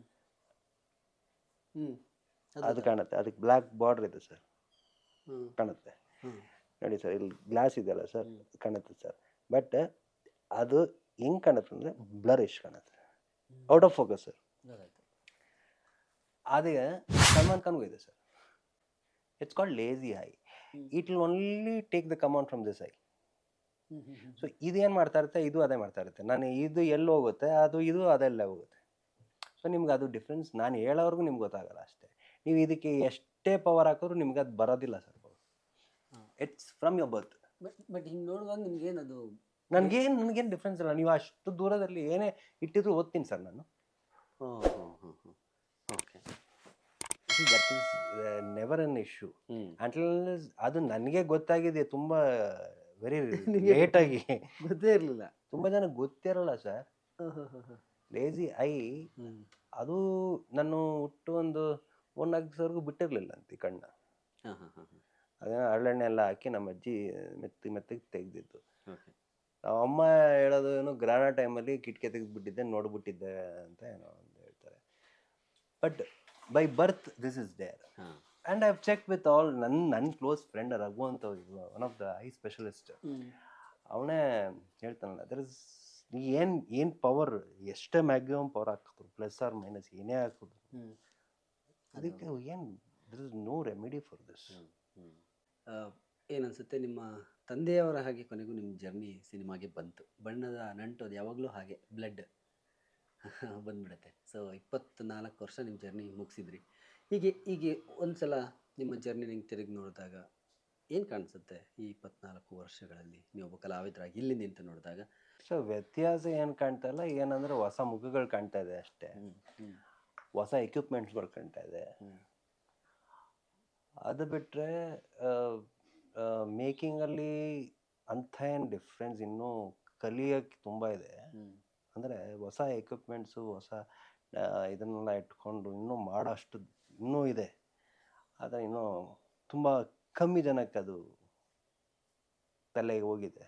ಹ್ಞೂ ಅದು ಕಾಣುತ್ತೆ, ಅದಕ್ಕೆ ಬ್ಲ್ಯಾಕ್ ಬಾರ್ಡರ್ ಇದೆ ಸರ್, ಹ್ಞೂ ಕಾಣುತ್ತೆ ಹ್ಞೂ ನೋಡಿ ಸರ್. ಇಲ್ಲಿ ಗ್ಲಾಸ್ ಇದೆಯಲ್ಲ ಸರ್, ಕಾಣುತ್ತೆ ಸರ್. ಬಟ್ ಅದು ಹೆಂಗೆ ಕಾಣುತ್ತೆ ಅಂದರೆ ಬ್ಲರಿಶ್ ಕಾಣುತ್ತೆ, ಔಟ್ ಆಫ್ ಫೋಕಸ್ ಸರ್. ಗೊತ್ತಾಯ್ತು. ಅದೇ ಸಲ್ಮಾನ್ ಖಾನ್ಗೂ ಇದೆ sir. It's called lazy I. It will only take the command from this I. ಹ್ಞೂ ಹ್ಞೂ ಹ್ಞೂ ಸೊ ಇದೇನು ಮಾಡ್ತಾ ಇರುತ್ತೆ, ಇದು ಅದೇ ಮಾಡ್ತಾ ಇರುತ್ತೆ. ನಾನು ಇದು ಎಲ್ಲಿ ಹೋಗುತ್ತೆ, ಅದು ಇದು ಅದೆಲ್ಲ ಹೋಗುತ್ತೆ. ಸೊ ನಿಮ್ಗೆ ಅದು ಡಿಫ್ರೆನ್ಸ್ ನಾನು ಹೇಳೋವರೆಗೂ ನಿಮ್ಗೆ ಗೊತ್ತಾಗಲ್ಲ ಅಷ್ಟೇ. ನೀವು ಇದಕ್ಕೆ ಎಷ್ಟೇ ಪವರ್ ಹಾಕಿದ್ರು ನಿಮ್ಗೆ ಅದು ಬರೋದಿಲ್ಲ sir. It's from your birth. But ಹಿಂಗೆ ನೋಡುವಾಗ ನಿಮ್ಗೇನದು ನನಗೇನು ಡಿಫ್ರೆನ್ಸ್ ಇಲ್ಲ. ನೀವು ಅಷ್ಟು ದೂರದಲ್ಲಿ ಏನೇ ಇಟ್ಟಿದ್ರು ಓದ್ತೀನಿ ಸರ್ ನಾನು. ಹಾಂ ಹಾಂ ಹಾಂ ಹಾಂ okay. That is never an issue ಹ್ಞೂ ಅಂಟಿಲ್ ಅದು ನನಗೆ ಗೊತ್ತಾಗಿದೆ ತುಂಬ ವೆರಿ ಲೇಟಾಗಿ. ಗೊತ್ತೇ ಇರಲಿಲ್ಲ. ತುಂಬ ಜನಕ್ಕೆ ಗೊತ್ತಿರಲ್ಲ ಸರ್. ಹಾಂ ಹಾಂ ಹಾಂ ಹಾಂ ಲೇಜಿ ಐ ಹ್ಞೂ ಅದು ನಾನು ಹುಟ್ಟು ಒಂದು 1-4 ಸಾವಿರಗೂ ಬಿಟ್ಟಿರಲಿಲ್ಲ ಅಂತ ಈ ಕಣ್ಣ. ಹಾಂ ಹಾಂ ಹಾಂ ಹಾಂ ಅದೇನೋ ಹರಳೆಣ್ಣೆ ಎಲ್ಲ ಹಾಕಿ ನಮ್ಮ ಅಜ್ಜಿ ಮೆತ್ತಿಗೆ ತೆಗೆದಿದ್ದು. ಓಕೆ. ನಮ್ಮ ಅಮ್ಮ ಹೇಳೋದು ಏನೋ ಗ್ರಾನ ಟೈಮಲ್ಲಿ ಕಿಟಕಿ ತೆಗೆದುಬಿಟ್ಟಿದ್ದೆ, ನೋಡ್ಬಿಟ್ಟಿದ್ದೆ ಅಂತ ಏನೋ ಒಂದು ಹೇಳ್ತಾರೆ. But by birth this is there. ಹಾಂ and I have check with all ನನ್ನ ಕ್ಲೋಸ್ ಫ್ರೆಂಡ್ ರಘು ಅಂತ one of the eye specialist. ಅವನೇ ಹೇಳ್ತಾನಲ್ಲ, ದರ್ ಇಸ್ ಏನು ಪವರ್, ಎಷ್ಟೇ ಮ್ಯಾಕ್ಸಿಮಮ್ ಪವರ್ ಹಾಕಿದ್ರು, ಪ್ಲಸ್ ಆರ್ ಮೈನಸ್ ಏನೇ ಹಾಕಿದ್ರು, ಹ್ಞೂ ಅದಕ್ಕೆ ಏನು there is no remedy for this. ಏನನ್ಸುತ್ತೆ ನಿಮ್ಮ ತಂದೆಯವರ ಹಾಗೆ ಕೊನೆಗೂ ನಿಮ್ಮ ಜರ್ನಿ ಸಿನಿಮಾಗೆ ಬಂತು. ಬಣ್ಣದ ನಂಟು ಅದು ಯಾವಾಗಲೂ ಹಾಗೆ ಬ್ಲಡ್ ಬಂದ್ಬಿಡುತ್ತೆ. ಸೊ 24 ವರ್ಷ ನಿಮ್ಮ ಜರ್ನಿ ಮುಗಿಸಿದ್ರಿ. ಹೀಗೆ ಒಂದು ಸಲ ನಿಮ್ಮ ಜರ್ನಿ ನಿಂಗೆ ತಿರುಗಿ ನೋಡಿದಾಗ ಏನು ಕಾಣಿಸುತ್ತೆ? ಈ 24 ವರ್ಷಗಳಲ್ಲಿ ನೀವು ಒಬ್ಬ ಕಲಾವಿದರಾಗಿ ಇಲ್ಲಿ ನಿಂತು ನೋಡಿದಾಗ. ಸೊ ವ್ಯತ್ಯಾಸ ಏನು ಕಾಣ್ತಾ ಇಲ್ಲ, ಏನಂದರೆ ಹೊಸ ಮುಖಗಳು ಕಾಣ್ತಾ ಇದೆ ಅಷ್ಟೇ, ಹೊಸ ಎಕ್ವಿಪ್ಮೆಂಟ್ಸ್ಗಳು ಕಾಣ್ತಾ ಇದೆ. ಅದು ಬಿಟ್ಟರೆ ಮೇಕಿಂಗಲ್ಲಿ ಅಂಥ ಏನು ಡಿಫ್ರೆನ್ಸ್ ಇನ್ನೂ ಕಲಿಯೋಕ್ಕೆ ತುಂಬ ಇದೆ. ಅಂದರೆ ಹೊಸ ಎಕ್ವಿಪ್ಮೆಂಟ್ಸು, ಹೊಸ ಇದನ್ನೆಲ್ಲ ಇಟ್ಕೊಂಡು ಇನ್ನೂ ಮಾಡೋಷ್ಟು ಇನ್ನೂ ಇದೆ. ಆದರೆ ಇನ್ನೂ ತುಂಬ ಕಮ್ಮಿ ಜನಕ್ಕೆ ಅದು ತಲೆಗೆ ಹೋಗಿದೆ.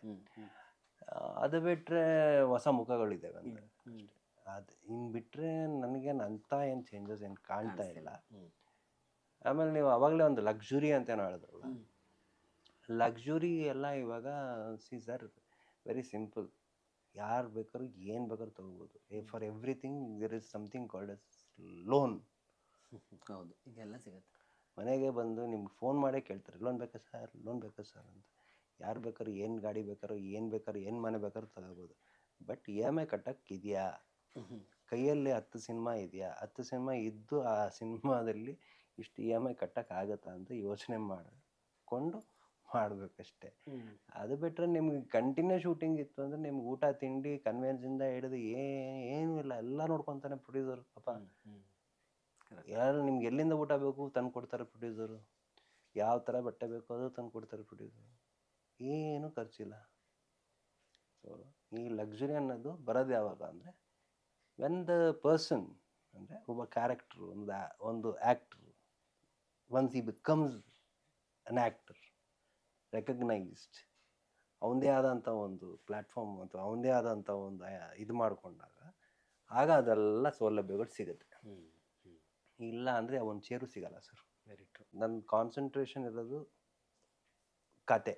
ಅದು ಬಿಟ್ಟರೆ ಹೊಸ ಮುಖಗಳಿದ್ದಾವೆ ಅಂದರೆ ಅದು ಇನ್ನು ಬಿಟ್ಟರೆ ನನಗೇನು ಅಂಥ ಏನು ಚೇಂಜಸ್ ಏನು ಕಾಣ್ತಾ ಇಲ್ಲ. ಆಮೇಲೆ ನೀವು ಅವಾಗಲೇ ಒಂದು ಲಕ್ಸುರಿ ಅಂತ ಏನೋ ಹೇಳಿದ್ರಲ್ಲ, ಲಕ್ಸುರಿ ಎಲ್ಲ ಇವಾಗ ಸಿ ಸರ್ ವೆರಿ ಸಿಂಪಲ್. ಯಾರು ಬೇಕಾದ್ರೂ ಏನು ಬೇಕಾದ್ರೂ ತೊಗೋಬೋದು. For everything there is something called as loan. ಹೌದು, ಈಗೆಲ್ಲ ಸಿಗುತ್ತೆ. ಮನೆಗೆ ಬಂದು ನಿಮ್ಗೆ ಫೋನ್ ಮಾಡೇ ಕೇಳ್ತಾರೆ, ಲೋನ್ ಬೇಕಾ ಸರ್, ಲೋನ್ ಬೇಕಾ ಸರ್ ಅಂತ. ಯಾರು ಬೇಕಾದ್ರೂ ಏನು ಗಾಡಿ ಬೇಕಾದ್ರೂ ಏನು ಮನೆ ಬೇಕಾದ್ರೂ ತಗೋಬೋದು. ಬಟ್ ಇ ಎಮ್ ಐ ಕಟ್ಟೋಕ್ಕಿದೆಯಾ, ಕೈಯಲ್ಲಿ 10 ಸಿನಿಮಾ ಇದೆಯಾ, 10 ಸಿನಿಮಾ ಇದ್ದು ಆ ಸಿನಿಮಾದಲ್ಲಿ ಇಷ್ಟು ಇ ಎಮ್ ಐ ಕಟ್ಟೋಕ್ಕಾಗತ್ತಾ ಅಂತ ಯೋಚನೆ ಮಾಡಿಕೊಂಡು ಮಾಡಬೇಕಷ್ಟೆ. ಅದು ಬಿಟ್ಟರೆ ನಿಮ್ಗೆ ಕಂಟಿನ್ಯೂ ಶೂಟಿಂಗ್ ಇತ್ತು ಅಂದರೆ ನಿಮ್ಗೆ ಊಟ ತಿಂಡಿ ಕನ್ವೆನ್ಸಿಂದ ಹಿಡಿದು ಏನೂ ಇಲ್ಲ, ಎಲ್ಲ ನೋಡ್ಕೊತಾನೆ ಪ್ರೊಡ್ಯೂಸರ್. ಪಾಪ ಯಾರು ನಿಮ್ಗೆ ಎಲ್ಲಿಂದ ಊಟ ಬೇಕು ತಂದು ಕೊಡ್ತಾರೆ ಪ್ರೊಡ್ಯೂಸರು, ಯಾವ ಥರ ಬಟ್ಟೆ ಬೇಕು ಅದು ತಂದು ಕೊಡ್ತಾರೆ ಪ್ರೊಡ್ಯೂಸರು, ಏನೂ ಖರ್ಚಿಲ್ಲ. ಸೊ ಈ ಲಕ್ಸುರಿ ಅನ್ನೋದು ಬರೋದು ಯಾವಾಗ ಅಂದರೆ ವೆನ್ ದ ಪರ್ಸನ್ ಅಂದರೆ ಒಬ್ಬ ಕ್ಯಾರೆಕ್ಟ್ರು, ಒಂದು ಆ್ಯಕ್ಟ್ರು, ಒನ್ಸ್ ಈ ಬಿಕಮ್ಸ್ ಅನ್ ಆ್ಯಕ್ಟರ್ ರೆಕಗ್ನೈಸ್ಡ್, ಅವನದೇ ಆದಂಥ ಒಂದು ಪ್ಲ್ಯಾಟ್ಫಾರ್ಮ್ ಅಥವಾ ಅವನದೇ ಆದಂಥ ಒಂದು ಇದು ಮಾಡಿಕೊಂಡಾಗ ಆಗ ಅದೆಲ್ಲ ಸೌಲಭ್ಯಗಳು ಸಿಗುತ್ತೆ. ಇಲ್ಲ ಅಂದರೆ ಒಂದು ಚೇರು ಸಿಗಲ್ಲ ಸರ್. Very true. ನನ್ನ ಕಾನ್ಸಂಟ್ರೇಷನ್ ಇರೋದು ಕತೆ,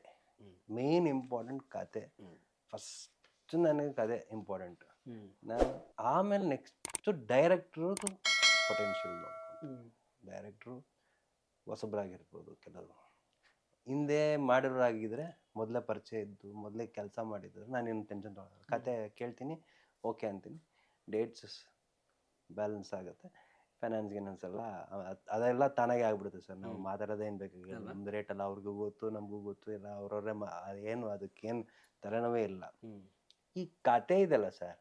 ಮೇನ್ ಇಂಪಾರ್ಟೆಂಟ್ ಕತೆ. ಫಸ್ಟ್ ನನಗೆ ಕತೆ ಇಂಪಾರ್ಟೆಂಟ್. ನಾನು ಆಮೇಲೆ ನೆಕ್ಸ್ಟು ಡೈರೆಕ್ಟ್ರದು ಪೊಟೆನ್ಷಿಯಲ್ ನೋಡ್ಕೊಂಡು, ಡೈರೆಕ್ಟ್ರು ಹೊಸಬ್ರಾಗಿರ್ಬೋದು, ಕೆಲವರು ಹಿಂದೆ ಮಾಡಿರೋರಾಗಿದ್ದರೆ ಮೊದಲೇ ಪರಿಚಯ ಇದ್ದು ಮೊದಲೇ ಕೆಲಸ ಮಾಡಿದ್ರು ನಾನೇನು ಟೆನ್ಷನ್ ತೊಗೊಳಲ್ಲ. ಕತೆ ಕೇಳ್ತೀನಿ, ಓಕೆ ಅಂತೀನಿ, ಡೇಟ್ಸ್ ಬ್ಯಾಲೆನ್ಸ್ ಆಗುತ್ತೆ, ಫೈನಾನ್ಸ್ ಗಿನಾನ್ಸ್ ಎಲ್ಲ ಅದೆಲ್ಲ ತಾನಾಗೆ ಆಗ್ಬಿಡುತ್ತೆ ಸರ್. ನಾವು ಮಾತಾಡೋದೇನು ಬೇಕಾಗಿಲ್ಲ, ನಮ್ದು ರೇಟೆಲ್ಲ ಅವ್ರಿಗೂ ಗೊತ್ತು, ನಮಗೂ ಗೊತ್ತು, ಇಲ್ಲ ಅವ್ರವ್ರೇ ಏನು ಅದಕ್ಕೇನು ತಲೆನೋವೇ ಇಲ್ಲ. ಈ ಕತೆ ಇದೆಲ್ಲ ಸರ್,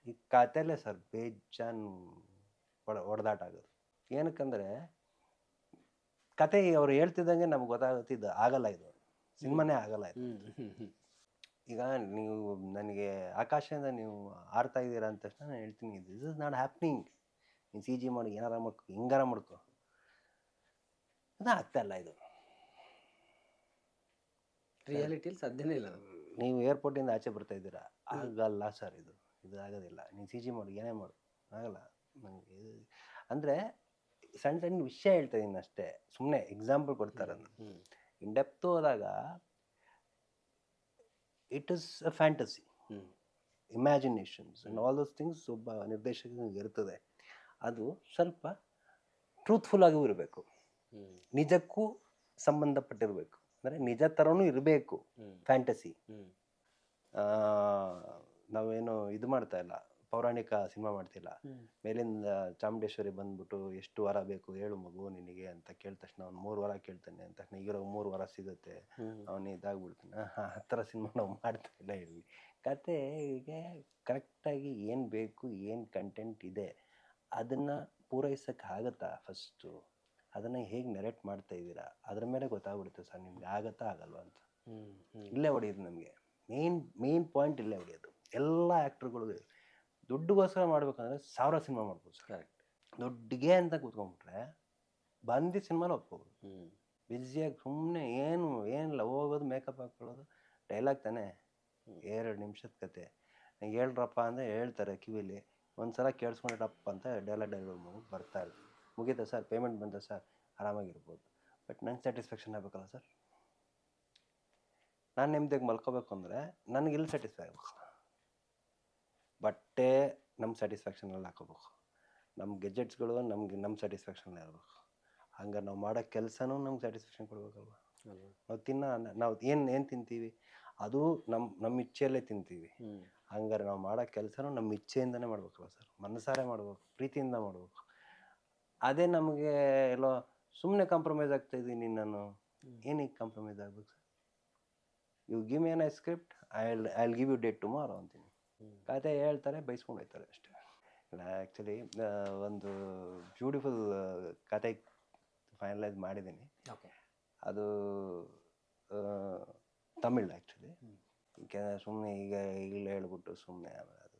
ಈ ಕತೆಲೇ ಸರ್ ಬೇಜಾನ್ ಹೊಡೆದಾಟ ಆಗೋದು. ಏನಕ್ಕಂದರೆ ಕತೆ ಅವ್ರು ಹೇಳ್ತಿದ್ದಂಗೆ ನಮ್ಗೆ ಗೊತ್ತಾಗುತ್ತೆ, ಇದು ಆಗಲ್ಲ, ಇದು ಸಿನಿಮಾನೇ ಆಗಲ್ಲ ಇದು. ಈಗ ನೀವು ನನಗೆ ಆಕಾಶದಿಂದ ನೀವು ಆರ್ತಾ ಇದ್ದೀರಾ ಅಂದ ತಕ್ಷಣ ನಾನು ಹೇಳ್ತೀನಿ ದಿಸ್ ಇಸ್ ನಾಟ್ ಹ್ಯಾಪ್ನಿಂಗ್. ನೀನು ಸಿ ಜಿ ಮಾಡಿ ಏನಾರ ಮಾಡ್ಕೊ ಹಿಂಗಾರ ಮಾಡ್ಕೊ, ಅದು ಆಗ್ತಾ ಇಲ್ಲ. ಇದು ರಿಯಾಲಿಟಿಯಲ್ಲಿ ಸಾಧ್ಯನೇ ಇಲ್ಲ ಅದು. ನೀವು ಏರ್ಪೋರ್ಟಿಂದ ಆಚೆ ಬರ್ತಾ ಇದ್ದೀರಾ, ಆಗಲ್ಲ ಸರ್, ಇದು ಆಗೋದಿಲ್ಲ. ನೀನು ಸಿ ಜಿ ಮಾಡು ಏನೇ ಮಾಡು ಆಗಲ್ಲ ನನಗೆ. ಅಂದರೆ ಸಣ್ಣ ಸಣ್ಣ ವಿಷಯ ಹೇಳ್ತಾ ಇದ್ದೀನಿ ಅಷ್ಟೇ, ಸುಮ್ಮನೆ ಎಕ್ಸಾಂಪಲ್ ಕೊಡ್ತಾರೆ. ಇನ್ ಡೆಪ್ತ್ ಹೋದಾಗ it is a fantasy, imaginations and all those things ಒಬ್ಬ ನಿರ್ದೇಶಕನಿಗೆ ಇರ್ತದೆ. ಅದು ಸ್ವಲ್ಪ ಟ್ರೂತ್ಫುಲ್ ಆಗೂ ಇರಬೇಕು, ನಿಜಕ್ಕೂ ಸಂಬಂಧಪಟ್ಟಿರಬೇಕು, ಅಂದರೆ ನಿಜ ಥರನೂ ಇರಬೇಕು. ಫ್ಯಾಂಟಸಿ ನಾವೇನು ಇದು ಮಾಡ್ತಾ ಇಲ್ಲ, ಪೌರಾಣಿಕ ಸಿನಿಮಾ ಮಾಡ್ತಿಲ್ಲ. ಮೇಲಿಂದ ಚಾಮುಂಡೇಶ್ವರಿ ಬಂದ್ಬಿಟ್ಟು ಎಷ್ಟು ವಾರ ಬೇಕು ಹೇಳು ಮಗು ನಿನಗೆ ಅಂತ ಕೇಳಿದ ತಕ್ಷಣ ಅವ್ನು 3 ವಾರ ಕೇಳ್ತಾನೆ ಅಂತ ತಕ್ಷಣ ಈಗಿರೋ 3 ವಾರ ಸಿಗುತ್ತೆ ಅವನು ಇದಾಗ್ಬಿಡ್ತಾನೆ. ಆ ಥರ ಸಿನಿಮಾ ನಾವು ಮಾಡ್ತಾ ಇಲ್ಲ. ಇಲ್ಲಿ ಕತೆಗೆ ಕರೆಕ್ಟಾಗಿ ಏನು ಬೇಕು, ಏನು ಕಂಟೆಂಟ್ ಇದೆ ಅದನ್ನು ಪೂರೈಸೋಕ್ಕೆ ಆಗುತ್ತಾ ಫಸ್ಟು, ಅದನ್ನು ಹೇಗೆ ನೆರೆಟ್ ಮಾಡ್ತಾ ಇದ್ದೀರಾ ಅದ್ರ ಮೇಲೆ ಗೊತ್ತಾಗ್ಬಿಡುತ್ತೆ ಸರ್ ನಿಮ್ಗೆ ಆಗುತ್ತಾ ಆಗಲ್ವಾ ಅಂತ. ಇಲ್ಲೇ ಹೊಡೆಯೋದು ನಮಗೆ ಮೇನ್ ಪಾಯಿಂಟ್, ಇಲ್ಲೇ ಹೊಡೆಯೋದು. ಎಲ್ಲ ಆ್ಯಕ್ಟ್ರುಗಳು ದುಡ್ಡುಗೋಸ್ಕರ ಮಾಡ್ಬೇಕಂದ್ರೆ 1000 ಸಿನಿಮಾ ಮಾಡ್ಬೋದು ಸರ್. ಕರೆಕ್ಟ್. ದುಡ್ಡಿಗೆ ಅಂತ ಕೂತ್ಕೊಂಡ್ಬಿಟ್ರೆ ಬಂದು ಸಿನಿಮಾನ ಒಪ್ಕೋಬೋದು. ಬ್ಯುಸಿಯಾಗಿ ಸುಮ್ಮನೆ ಏನಿಲ್ಲ, ಹೋಗೋದು ಮೇಕಪ್ ಹಾಕ್ಕೊಳ್ಳೋದು, ಡೈಲಾಗ್ ತಾನೇ 2 ನಿಮಿಷದ ಕತೆ. ಹೇಳ್ರಪ್ಪ ಅಂದರೆ ಹೇಳ್ತಾರೆ ಕಿವಿಲಿ, ಒಂದ್ಸಲ ಕೇಳಿಸ್ಕೊಂಡ್ರಪ್ಪ ಅಂತ ಡೈಲಾಗ್ ಬರ್ತಾ ಇರ್ತದೆ. ಮುಗೀತಾ ಸರ್, ಪೇಮೆಂಟ್ ಬಂತ ಸರ್, ಆರಾಮಾಗಿರ್ಬೋದು. ಬಟ್ ನಂಗೆ ಸ್ಯಾಟಿಸ್ಫ್ಯಾಕ್ಷನ್ ಆಗಬೇಕಲ್ಲ ಸರ್. ನಾನು ನೆಮ್ಮದಿಯಾಗಿ ಮಲ್ಕೋಬೇಕು ಅಂದರೆ ನನಗೆ ಇಲ್ಲಿ ಸ್ಯಾಟಿಸ್ಫೈ ಆಗಬೇಕು. ಬಟ್ಟೆ ನಮ್ಮ ಸ್ಯಾಟಿಸ್ಫ್ಯಾಕ್ಷನಲ್ಲಿ ಹಾಕೋಬೇಕು, ನಮ್ಮ ಗೆಜೆಟ್ಸ್ಗಳು ನಮ್ಮ ಸ್ಯಾಟಿಸ್ಫ್ಯಾಕ್ಷನ್ ಇರಬೇಕು. ಹಂಗಾರೆ ನಾವು ಮಾಡೋ ಕೆಲಸನೂ ನಮ್ಗೆ ಸ್ಯಾಟಿಸ್ಫ್ಯಾಕ್ಷನ್ ಕೊಡ್ಬೇಕಲ್ವ. ನಾವು ಏನು ತಿಂತೀವಿ ಅದು ನಮ್ಮ ಇಚ್ಛೆಯಲ್ಲೇ ತಿಂತೀವಿ. ಹಂಗಾರೆ ನಾವು ಮಾಡೋ ಕೆಲಸನೂ ನಮ್ಮ ಇಚ್ಛೆಯಿಂದನೇ ಮಾಡ್ಬೇಕಲ್ಲ ಸರ್, ಮನಸಾರೆ ಮಾಡ್ಬೇಕು, ಪ್ರೀತಿಯಿಂದ ಮಾಡ್ಬೇಕು. ಅದೇ ನಮಗೆ ಎಲ್ಲೋ ಸುಮ್ಮನೆ ಕಾಂಪ್ರಮೈಸ್ ಆಗ್ತಾಯಿದ್ದೀನಿ ನಾನು. ಏನಕ್ಕೆ ಕಾಂಪ್ರಮೈಸ್ ಆಗ್ಬೇಕು sir? You give me an script, I will give you date tomorrow ಅಂತೀನಿ. ಕತೆ ಹೇಳ್ತಾರೆ, ಬೈಸ್ಕೊಂಡು ಹೋಗ್ತಾರೆ ಅಷ್ಟೇ. ಆ್ಯಕ್ಚುಲಿ ಒಂದು ಬ್ಯೂಟಿಫುಲ್ ಕತೆ ಫೈನಲೈಸ್ ಮಾಡಿದ್ದೀನಿ. ಅದು ತಮಿಳ್ ಆ್ಯಕ್ಚುಲಿ. ಯಾಕೆಂದರೆ ಸುಮ್ಮನೆ ಈಗ ಹೇಳ್ಬಿಟ್ಟು ಸುಮ್ಮನೆ ಅದು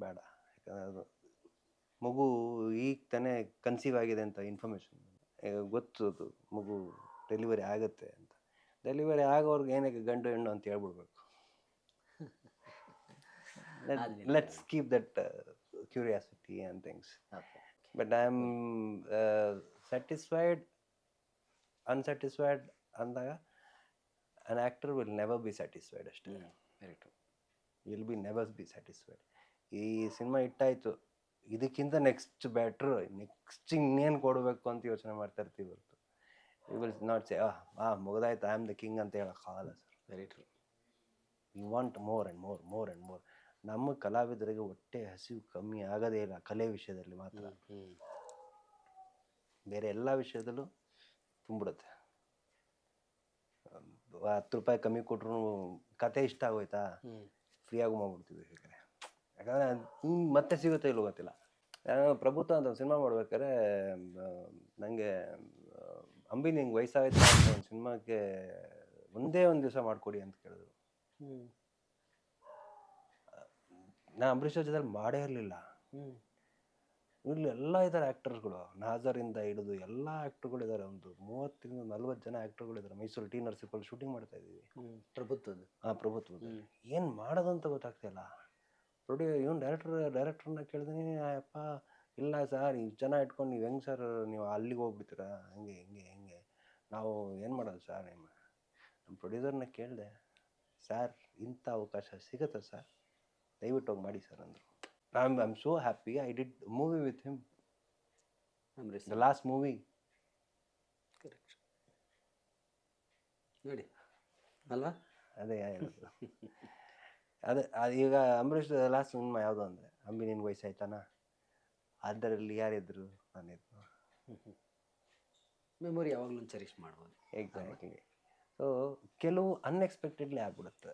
ಬೇಡ. ಯಾಕಂದರೆ ಅದು ಮಗು ಈಗ ತಾನೇ ಕನ್ಸೀವ್ ಆಗಿದೆ ಅಂತ ಇನ್ಫಾರ್ಮೇಷನ್ ಗೊತ್ತು, ಅದು ಮಗು ಡೆಲಿವರಿ ಆಗುತ್ತೆ ಅಂತ. ಡೆಲಿವರಿ ಆಗೋರ್ಗೆ ಏನಕ್ಕೆ ಗಂಡು ಹೆಣ್ಣು ಅಂತ ಹೇಳ್ಬಿಡ್ಬೇಕು. Let's keep that curiosity and things. But I am satisfied, unsatisfied ಅಂದಾಗ an actor will never be satisfied ಅಷ್ಟೇ. Very true. Will be never be satisfied. ಈ ಸಿನಿಮಾ ಇಟ್ಟಾಯಿತು, ಇದಕ್ಕಿಂತ ನೆಕ್ಸ್ಟ್ ಬೆಟ್ರು, ನೆಕ್ಸ್ಟ್ ಇನ್ನೇನು ಕೊಡಬೇಕು ಅಂತ ಯೋಚನೆ ಮಾಡ್ತಾ ಇರ್ತೀವಿ ಹೊರತು ಯು ವಿಲ್ ನಾಟ್ ಸೇ ಮುಗಿದಾಯ್ತು, ಐ ಆಮ್ ದ ಕಿಂಗ್ ಅಂತ ಹೇಳೋಕ್ಕಾಗಲ್ಲ sir. Very true. You want more and more, more and more. ನಮ್ಮ ಕಲಾವಿದರಿಗೆ ಹೊಟ್ಟೆ ಹಸಿವು ಕಮ್ಮಿ ಆಗೋದೇ ಇಲ್ಲ, ಕಲೆ ವಿಷಯದಲ್ಲಿ ಮಾತ್ರ. ಬೇರೆ ಎಲ್ಲ ವಿಷಯದಲ್ಲೂ ತುಂಬಿಡುತ್ತೆ. 10 ರೂಪಾಯಿ ಕಮ್ಮಿ ಕೊಟ್ಟರು ಕತೆ ಇಷ್ಟ ಆಗೋಯ್ತಾ, ಫ್ರೀಯಾಗೂ ಮಾಡ್ಬಿಡ್ತೀವಿ. ಯಾಕಂದರೆ ಮತ್ತೆ ಸಿಗುತ್ತೆ ಇಲ್ಲೋ ಗೊತ್ತಿಲ್ಲ. ಪ್ರಭುತ್ವ ಅಂತ ಒಂದು ಸಿನಿಮಾ ಮಾಡ್ಬೇಕಾದ್ರೆ ನನಗೆ ಅಂಬಿ ನಿಂಗೆ ವಯಸ್ಸಾಯ್ತು ಅಂತ ಒಂದು ಸಿನಿಮಾಕ್ಕೆ ಒಂದೇ ಒಂದು ದಿವಸ ಮಾಡಿಕೊಡಿ ಅಂತ ಕೇಳಿದ್ರು. ನಾನು ಅಂಬರೀಷ್ ಜೊತೆಲಿ ಮಾಡೇ ಇರಲಿಲ್ಲ. ಇಲ್ಲಿ ಎಲ್ಲ ಇದ್ದಾರೆ ಆ್ಯಕ್ಟರ್ಸ್ಗಳು, ನಾಜರಿಂದ ಹಿಡಿದು ಎಲ್ಲ ಆ್ಯಕ್ಟರ್ಗಳು ಇದ್ದಾರೆ. ಒಂದು 30-40 ಜನ ಆ್ಯಕ್ಟರ್ಗಳಿದ್ದಾರೆ. ಮೈಸೂರು ಟಿ ನರಸೀಪುರ ಶೂಟಿಂಗ್ ಮಾಡ್ತಾ ಇದ್ದೀವಿ ಪ್ರಭುತ್ವದ. ಪ್ರಭುತ್ವದ ಏನು ಮಾಡೋದು ಅಂತ ಗೊತ್ತಾಗ್ತಿಲ್ಲ. ಇವನು ಡೈರೆಕ್ಟ್ರನ್ನ ಕೇಳಿದೀನಿ, ಅಪ್ಪ ಇಲ್ಲ ಸರ್, ಇಷ್ಟು ಜನ ಇಟ್ಕೊಂಡು ನೀವು ಹೆಂಗೆ ಸರ್ ನೀವು ಅಲ್ಲಿಗೆ ಹೋಗ್ಬಿಡ್ತೀರಾ, ಹೆಂಗೆ ನಾವು ಏನು ಮಾಡೋದು ಸರ್? ನಮ್ಮ ಪ್ರೊಡ್ಯೂಸರ್ನ ಕೇಳಿದೆ, ಸರ್ ಇಂಥ ಅವಕಾಶ ಸಿಗುತ್ತಾ ಸರ್, ದಯವಿಟ್ಟು ಹೋಗಿ ಮಾಡಿ ಸರ್ ಅಂದರು. I'm so happy. I did a movie with him. The last movie. Correct. ನೋಡಿ ಅಲ್ವಾ? ಅದೇ ಈಗ ಅಂಬರೀಷ್ ಲಾಸ್ಟ್ ಸಿನಿಮಾ ಯಾವುದು ಅಂದರೆ ಅಂಬಿ ನಿನ್ಗೆ ವಯಸ್ಸಾಯ್ತಾನ, ಅದರಲ್ಲಿ ಯಾರಿದ್ರು? ನಾನಿದ್ರು. ಮೆಮೊರಿ ಯಾವಾಗಲೂ ಚೆರಿಷ್ ಮಾಡ್ಬೋದು. ಎಕ್ಸಾಕ್ಟ್ಲಿ. ಸೊ ಕೆಲವು ಅನ್ಎಕ್ಸ್ಪೆಕ್ಟೆಡ್ಲಿ ಆಗ್ಬಿಡುತ್ತೆ.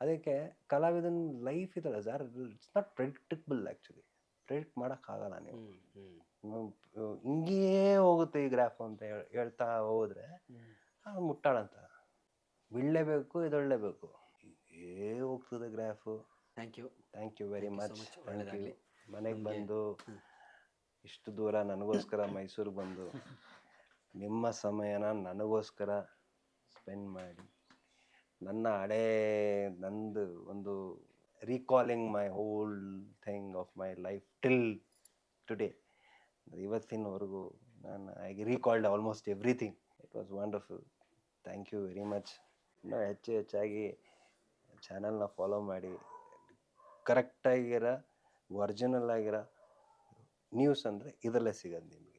ಅದಕ್ಕೆ ಕಲಾವಿದನ ಲೈಫ್ ಇದಲ್ಲ sir, it's not predictable. Actually predict ಮಾಡೋಕ್ಕಾಗಲ್ಲ. ನೀವು ಹಿಂಗೇ ಹೋಗುತ್ತೆ ಈ ಗ್ರಾಫ್ ಅಂತ ಹೇಳ್ತಾ ಹೋದರೆ ಮುಟ್ಟಾಳಂತ. ಬೀಳಲೇಬೇಕು, ಎದೊಳ್ಳೇಬೇಕು. ಹೋಗ್ತದೆ graph. Thank you. Thank you very Thank you so much. much. Thank you. ಒಳ್ಳೆದಾಗ್ಲಿ. ಮನೆಗೆ ನಿಮ್ಗೆ- ಬಂದು ಇಷ್ಟು ದೂರ ನನಗೋಸ್ಕರ ಮೈಸೂರಿಗೆ ಬಂದು ನಿಮ್ಮ ಸಮಯನ ನನಗೋಸ್ಕರ ಸ್ಪೆಂಡ್ ಮಾಡಿ ನನ್ನ ನಂದು ಒಂದು recalling my whole thing of my life till today, ಇವತ್ತಿನವರೆಗೂ ನಾನು I recalled almost everything. It was wonderful. Thank you very much. ಇನ್ನೂ ಹೆಚ್ಚಾಗಿ ಚಾನಲ್ನ ಫಾಲೋ ಮಾಡಿ, ಕರೆಕ್ಟಾಗಿರೋ ಒರಿಜಿನಲ್ ಆಗಿರೋ ನ್ಯೂಸ್ ಅಂದರೆ ಇದರಲ್ಲೇ ಸಿಗೋದು ನಿಮಗೆ.